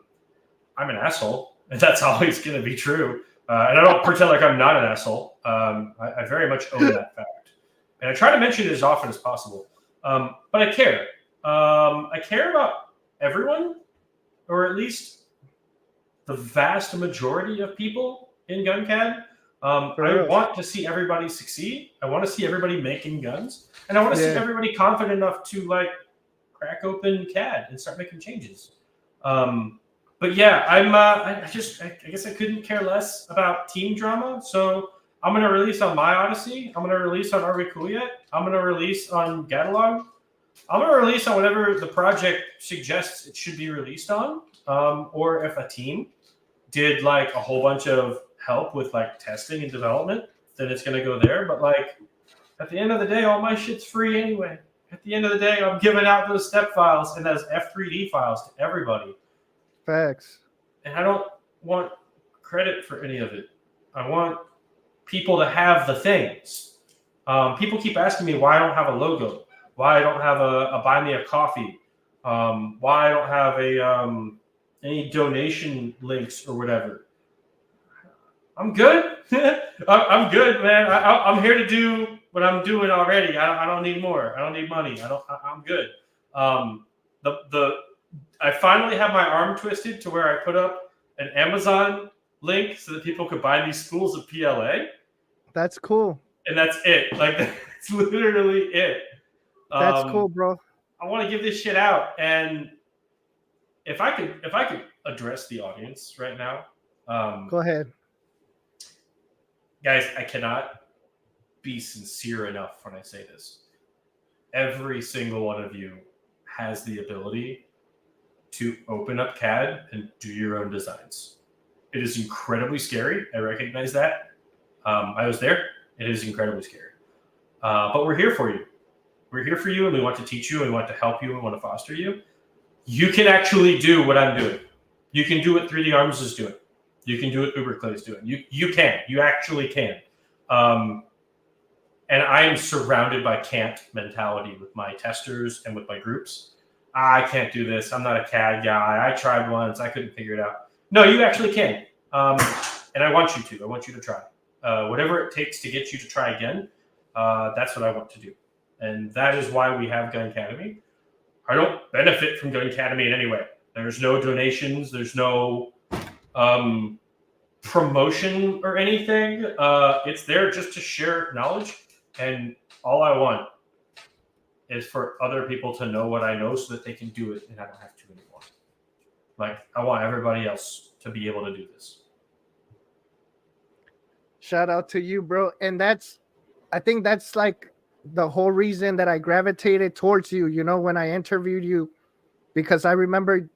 an asshole, and that's always going to be true. And I don't pretend like I'm not an asshole. I very much own that fact. And I try to mention it as often as possible. But I care. I care about everyone, or at least the vast majority of people in GunCAD. I want to see everybody succeed. I want to see everybody making guns, and I want to see everybody confident enough to like crack open CAD and start making changes. But yeah, I guess I couldn't care less about team drama. So I'm going to release on My Odyssey. I'm going to release on Are We Cool Yet? I'm going to release on Catalog. I'm going to release on whatever the project suggests it should be released on. Or if a team did like a whole bunch of help with like testing and development, then it's going to go there. But like at the end of the day, all my shit's free anyway. At the end of the day, I'm giving out those step files and those F3D files to everybody. Facts. And I don't want credit for any of it. I want people to have the things. People keep asking me why I don't have a logo, why I don't have a buy me a coffee, why I don't have any donation links or whatever. I'm good. I'm good, man. I'm here to do what I'm doing already. I don't need more. I don't need money. I'm good. I finally have my arm twisted to where I put up an Amazon link so that people could buy these spools of PLA. That's cool. And that's it. Like that's literally it. That's cool, bro. I want to give this shit out, and if I could address the audience right now, go ahead, guys. I cannot be sincere enough when I say this. Every single one of you has the ability to open up CAD and do your own designs. It is incredibly scary. I recognize that. I was there. It is incredibly scary. But we're here for you. We're here for you, and we want to teach you, and we want to help you, and we want to foster you. You can actually do what I'm doing. You can do what 3D Arms is doing. You can do what Uberclay is doing. You can. You actually can. And I am surrounded by can't mentality with my testers and with my groups. I can't do this. I'm not a CAD guy. I tried once. I couldn't figure it out. No, you actually can. And I want you to. I want you to try. Whatever it takes to get you to try again, that's what I want to do. And that is why we have Gun Academy. I don't benefit from Gun Academy in any way. There's no donations. There's no promotion or anything. It's there just to share knowledge. And all I want is for other people to know what I know so that they can do it and I don't have to anymore. Like, I want everybody else to be able to do this. Shout out to you, bro. And I think that's like the whole reason that I gravitated towards you, you know, when I interviewed you, because I remember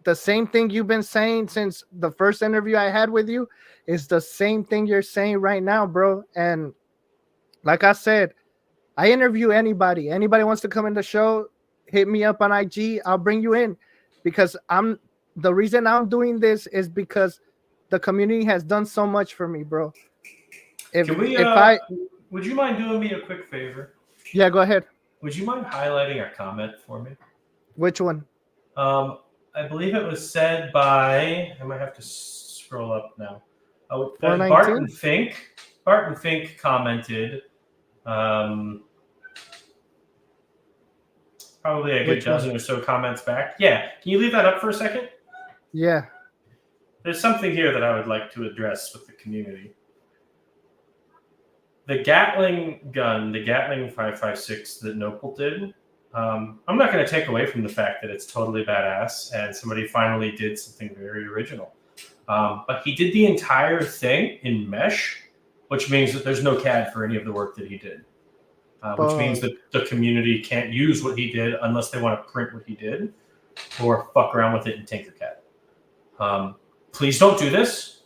the same thing you've been saying since the first interview I had with you is the same thing you're saying right now, bro. And like I said, I interview anybody wants to come in the show, hit me up on IG. I'll bring you in, because the reason I'm doing this is because the community has done so much for me, bro. Would you mind doing me a quick favor? Yeah, go ahead. Would you mind highlighting a comment for me? Which one? I believe it was said by, I might have to scroll up now. Barton Fink. Barton Fink commented, probably a good dozen or so comments back. Yeah, can you leave that up for a second? Yeah. There's something here that I would like to address with the community. The Gatling gun, the Gatling 5.56 that Nopal did, I'm not going to take away from the fact that it's totally badass and somebody finally did something very original. But he did the entire thing in mesh, which means that there's no CAD for any of the work that he did. Which means that the community can't use what he did unless they want to print what he did or fuck around with it in Tinkercad. Please don't do this.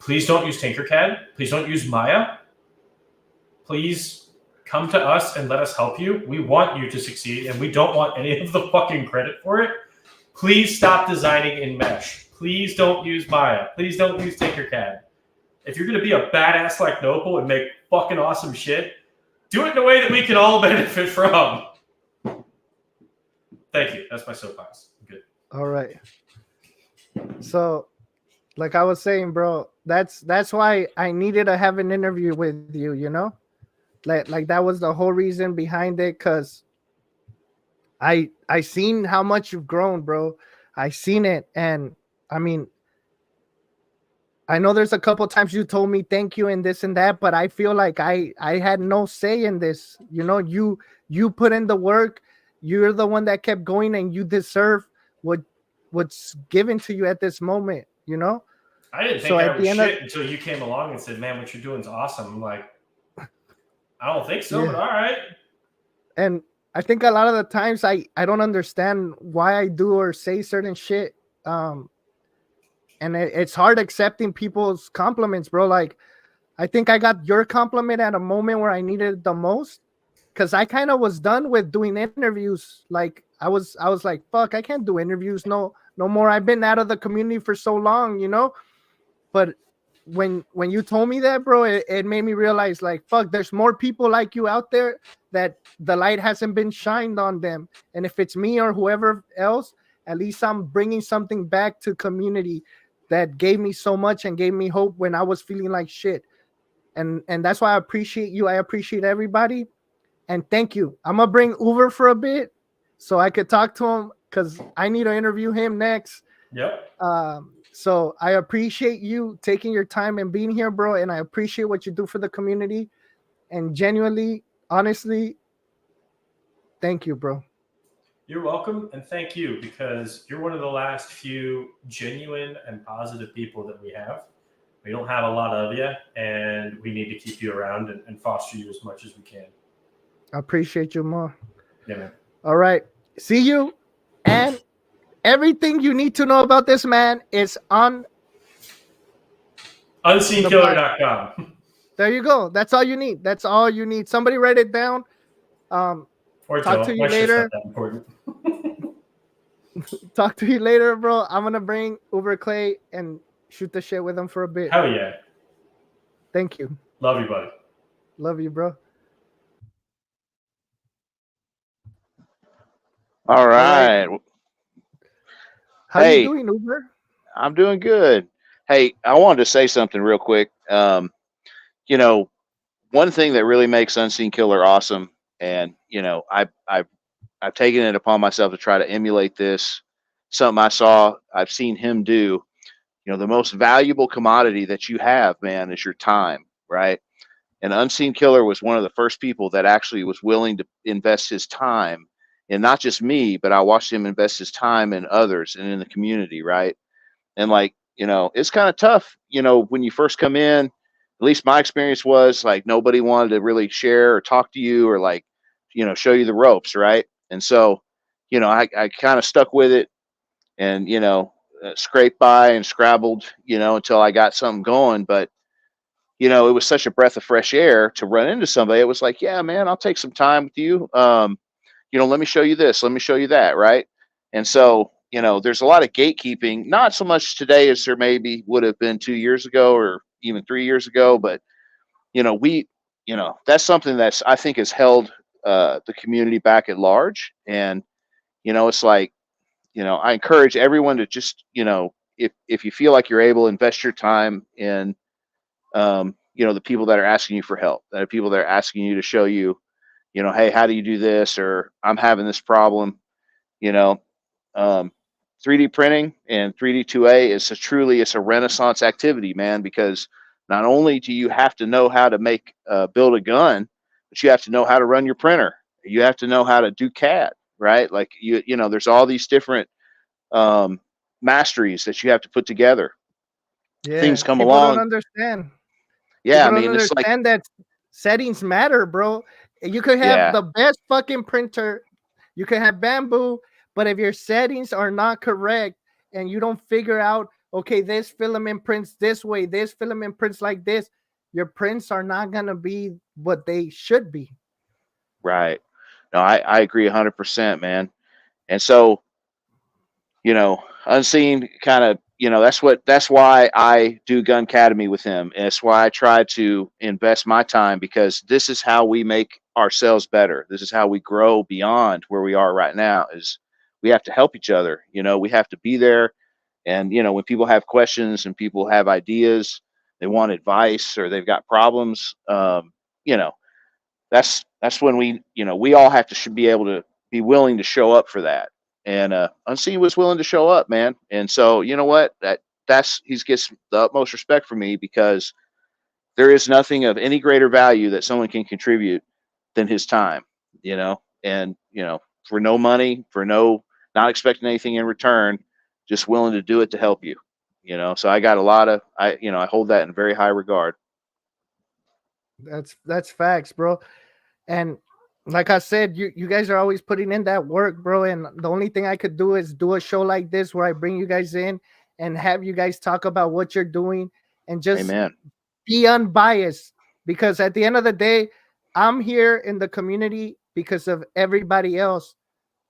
Please don't use Tinkercad. Please don't use Maya. Please come to us and let us help you. We want you to succeed, and we don't want any of the fucking credit for it. Please stop designing in mesh. Please don't use Maya. Please don't use Tinkercad. If you're going to be a badass like Nopal and make fucking awesome shit, do it in a way that we can all benefit from. Thank you. That's my soapbox. Good. All right. So, like I was saying, bro, that's why I needed to have an interview with you, you know? Like that was the whole reason behind it, because I seen how much you've grown, bro. I seen it, and I mean, I know there's a couple times you told me thank you and this and that, but I feel like I had no say in this. You know, you put in the work. You're the one that kept going, and you deserve what's given to you at this moment. You know. I didn't think I was shit until you came along and said, "Man, what you're doing is awesome." I'm like, I don't think so, but all right. And I think a lot of the times I don't understand why I do or say certain shit. And it's hard accepting people's compliments, bro. Like, I think I got your compliment at a moment where I needed it the most, because I kind of was done with doing interviews. Like, I was like, fuck, I can't do interviews no more. I've been out of the community for so long, you know. But when you told me that, bro, it made me realize, like, fuck, there's more people like you out there that the light hasn't been shined on them. And if it's me or whoever else, at least I'm bringing something back to community that gave me so much and gave me hope when I was feeling like shit. And that's why I appreciate you. I appreciate everybody. And thank you. I'm going to bring Uber for a bit so I could talk to him, because I need to interview him next. Yep. So I appreciate you taking your time and being here, bro. And I appreciate what you do for the community. And genuinely, honestly, thank you, bro. You're welcome. And thank you, because you're one of the last few genuine and positive people that we have. We don't have a lot of you, and we need to keep you around and foster you as much as we can. I appreciate you more. Yeah, man. All right. See you. And everything you need to know about this man is on unseenkiller.com. There you go. That's all you need. That's all you need. Somebody write it down. Or talk to you later. Not that important. Talk to you later, bro. I'm gonna bring Uber Clay and shoot the shit with him for a bit. Hell yeah. Thank you. Love you, buddy. Love you, bro. All right. How you doing, Uber? I'm doing good. Hey, I wanted to say something real quick. You know, one thing that really makes Unseen Killer awesome, and you know, I've taken it upon myself to try to emulate this. Something I've seen him do. You know, the most valuable commodity that you have, man, is your time, right? And Unseen Killer was one of the first people that actually was willing to invest his time in not just me, but I watched him invest his time in others and in the community, right? And like, you know, it's kind of tough, you know, when you first come in. At least my experience was like nobody wanted to really share or talk to you or like, you know, show you the ropes, right? And so, you know, I kind of stuck with it and, you know, scraped by and scrabbled, you know, until I got something going. But, you know, it was such a breath of fresh air to run into somebody. It was like, yeah, man, I'll take some time with you. You know, let me show you this, let me show you that, right? And so, you know, there's a lot of gatekeeping, not so much today as there maybe would have been 2 years ago or even 3 years ago, but you know, that's something that's I think has held the community back at large. And you know, it's like, you know, I encourage everyone to just, you know, if you feel like you're able, invest your time in, you know, the people that are asking you for help, that are people that are asking you to show you, you know, hey, how do you do this? Or I'm having this problem, you know. 3D printing and 3D 2A it's a renaissance activity, man, because not only do you have to know how to build a gun, but you have to know how to run your printer. You have to know how to do CAD, right? Like you know, there's all these different masteries that you have to put together. Things Yeah, come people don't along. understand. Yeah, People I don't mean, it's like, understand that settings matter, bro. You could have yeah, the best fucking printer, you could have bamboo, but if your settings are not correct and you don't figure out, okay, this filament prints this way, this filament prints like this, your prints are not gonna be what they should be. right. No, I agree 100%, man. And so, you know, Unseen kind of, you know, that's why I do Gun Academy with him. And it's why I try to invest my time, because this is how we make ourselves better. This is how we grow beyond where we are right now. Is we have to help each other. You know, we have to be there. And, you know, when people have questions and people have ideas, they want advice or they've got problems, you know, that's when we, you know, we all have to should be able to be willing to show up for that. And Unseen was willing to show up, man. And so, you know what, that's he gets the utmost respect from me, because there is nothing of any greater value that someone can contribute than his time, you know. And, you know, for no money, for no, not expecting anything in return, just willing to do it to help you, you know. So I got a lot of, you know, I hold that in very high regard. That's facts, bro. And like I said, you guys are always putting in that work, bro. And the only thing I could do is do a show like this where I bring you guys in and have you guys talk about what you're doing and just Amen. be unbiased. Because at the end of the day, I'm here in the community because of everybody else,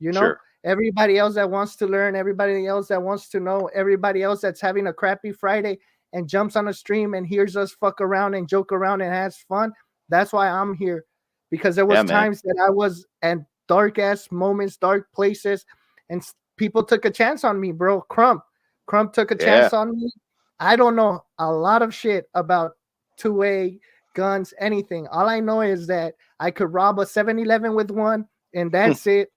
you know, Sure. everybody else that wants to learn, everybody else that wants to know, everybody else that's having a crappy Friday and jumps on a stream and hears us fuck around and joke around and has fun. That's why I'm here, because there Yeah, was man. times that I was at dark ass moments, dark places, and people took a chance on me, bro. Crump took a Yeah. chance on me. I don't know a lot of shit about 2A guns, anything. All I know is that I could rob a 7-Eleven with one, and that's it.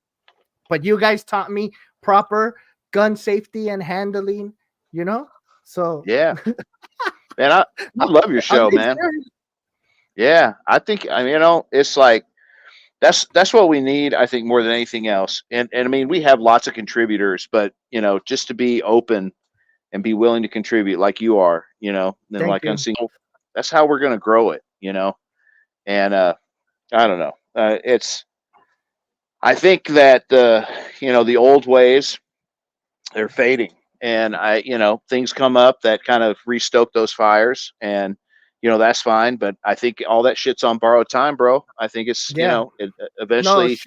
But you guys taught me proper gun safety and handling, you know? So Yeah. Man, I no, love your I'm show, being man. serious. Yeah. I think, I mean, you know, it's like that's what we need, I think, more than anything else. And I mean, we have lots of contributors, but you know, just to be open and be willing to contribute like you are, you know, then Thank like you. Unseen, that's how we're gonna grow it, you know. And I don't know. It's I think that you know, the old ways, they're fading, and you know, things come up that kind of restoke those fires, and you know, that's fine. But I think all that shit's on borrowed time, bro. I think it's, you Yeah. know, No, eventually,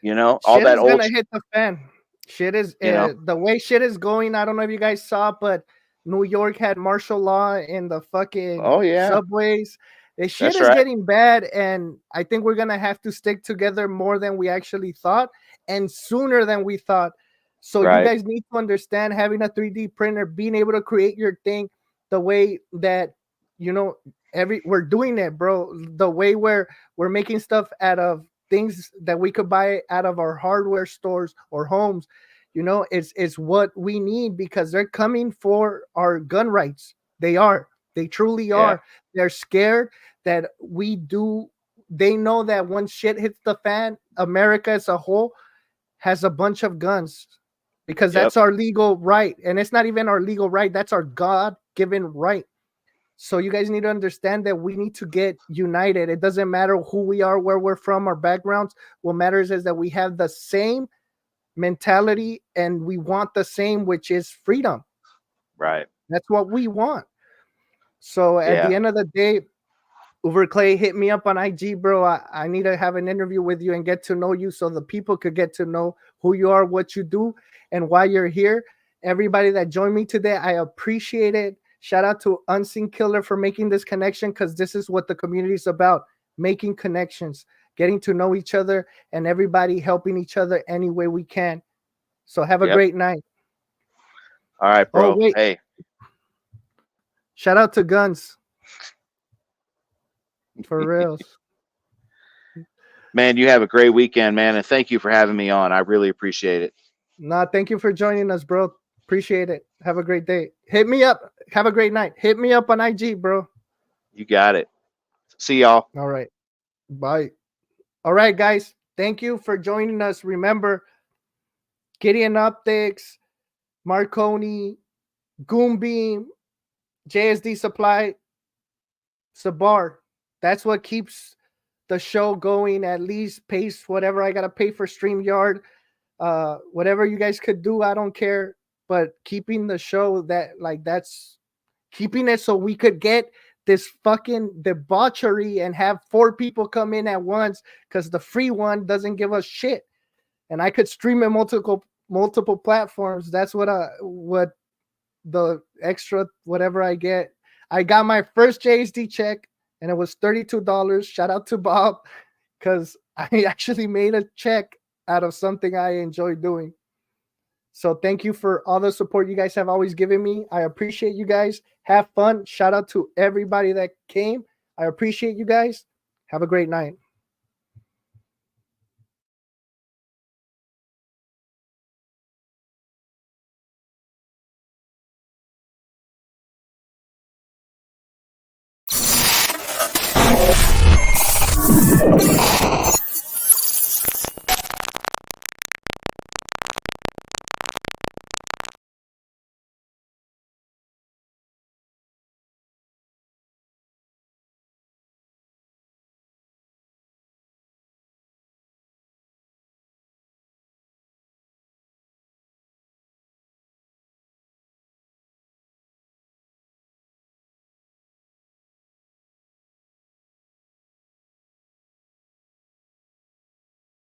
you know, all shit that is old, gonna hit the fan. Shit is you know. the way shit is going. I don't know if you guys saw, but New York had martial law in the fucking Oh yeah, subways. The shit that's is right, getting bad, and I think we're gonna have to stick together more than we actually thought, and sooner than we thought. So you right. guys need to understand, having a 3D printer, being able to create your thing the way that, you know, we're doing it, bro. The way where we're making stuff out of things that we could buy out of our hardware stores or homes, you know, it's what we need, because they're coming for our gun rights. They truly Yeah, are. They're scared that we do. They know that once shit hits the fan, America as a whole has a bunch of guns, because yep, that's our legal right. And it's not even our legal right, that's our God-given right. So you guys need to understand that we need to get united. It doesn't matter who we are, where we're from, our backgrounds. What matters is that we have the same mentality and we want the same, which is freedom. right. That's what we want. So at Yeah, the end of the day, Uber Clay, hit me up on IG, bro. I need to have an interview with you and get to know you, so the people could get to know who you are, what you do, and why you're here. Everybody that joined me today, I appreciate it. Shout out to Unseen Killer for making this connection, because this is what the community is about: making connections, getting to know each other, and everybody helping each other any way we can. So have a yep. great night. All right, Oh, bro. wait. Hey, Shout out to Guns. For reals. man, you have a great weekend, man, and thank you for having me on. I really appreciate it. Nah, thank you for joining us, bro. Appreciate it. Have a great day. Hit me up. Have a great night. Hit me up on IG, bro. You got it. See y'all. All right. Bye. All right, guys. Thank you for joining us. Remember, Gideon Optics, Marconi, Goombeam, JSD Supply, Sabr. That's what keeps the show going, at least pays whatever I got to pay for StreamYard. Whatever you guys could do, I don't care. But keeping the show that's keeping it so we could get this fucking debauchery and have 4 people come in at once because the free one doesn't give us shit. And I could stream it multiple platforms. That's what the extra whatever I get. I got my first JSD check and it was $32. Shout out to Bob because I actually made a check out of something I enjoy doing. So thank you for all the support you guys have always given me. I appreciate you guys. Have fun. Shout out to everybody that came. I appreciate you guys. Have a great night.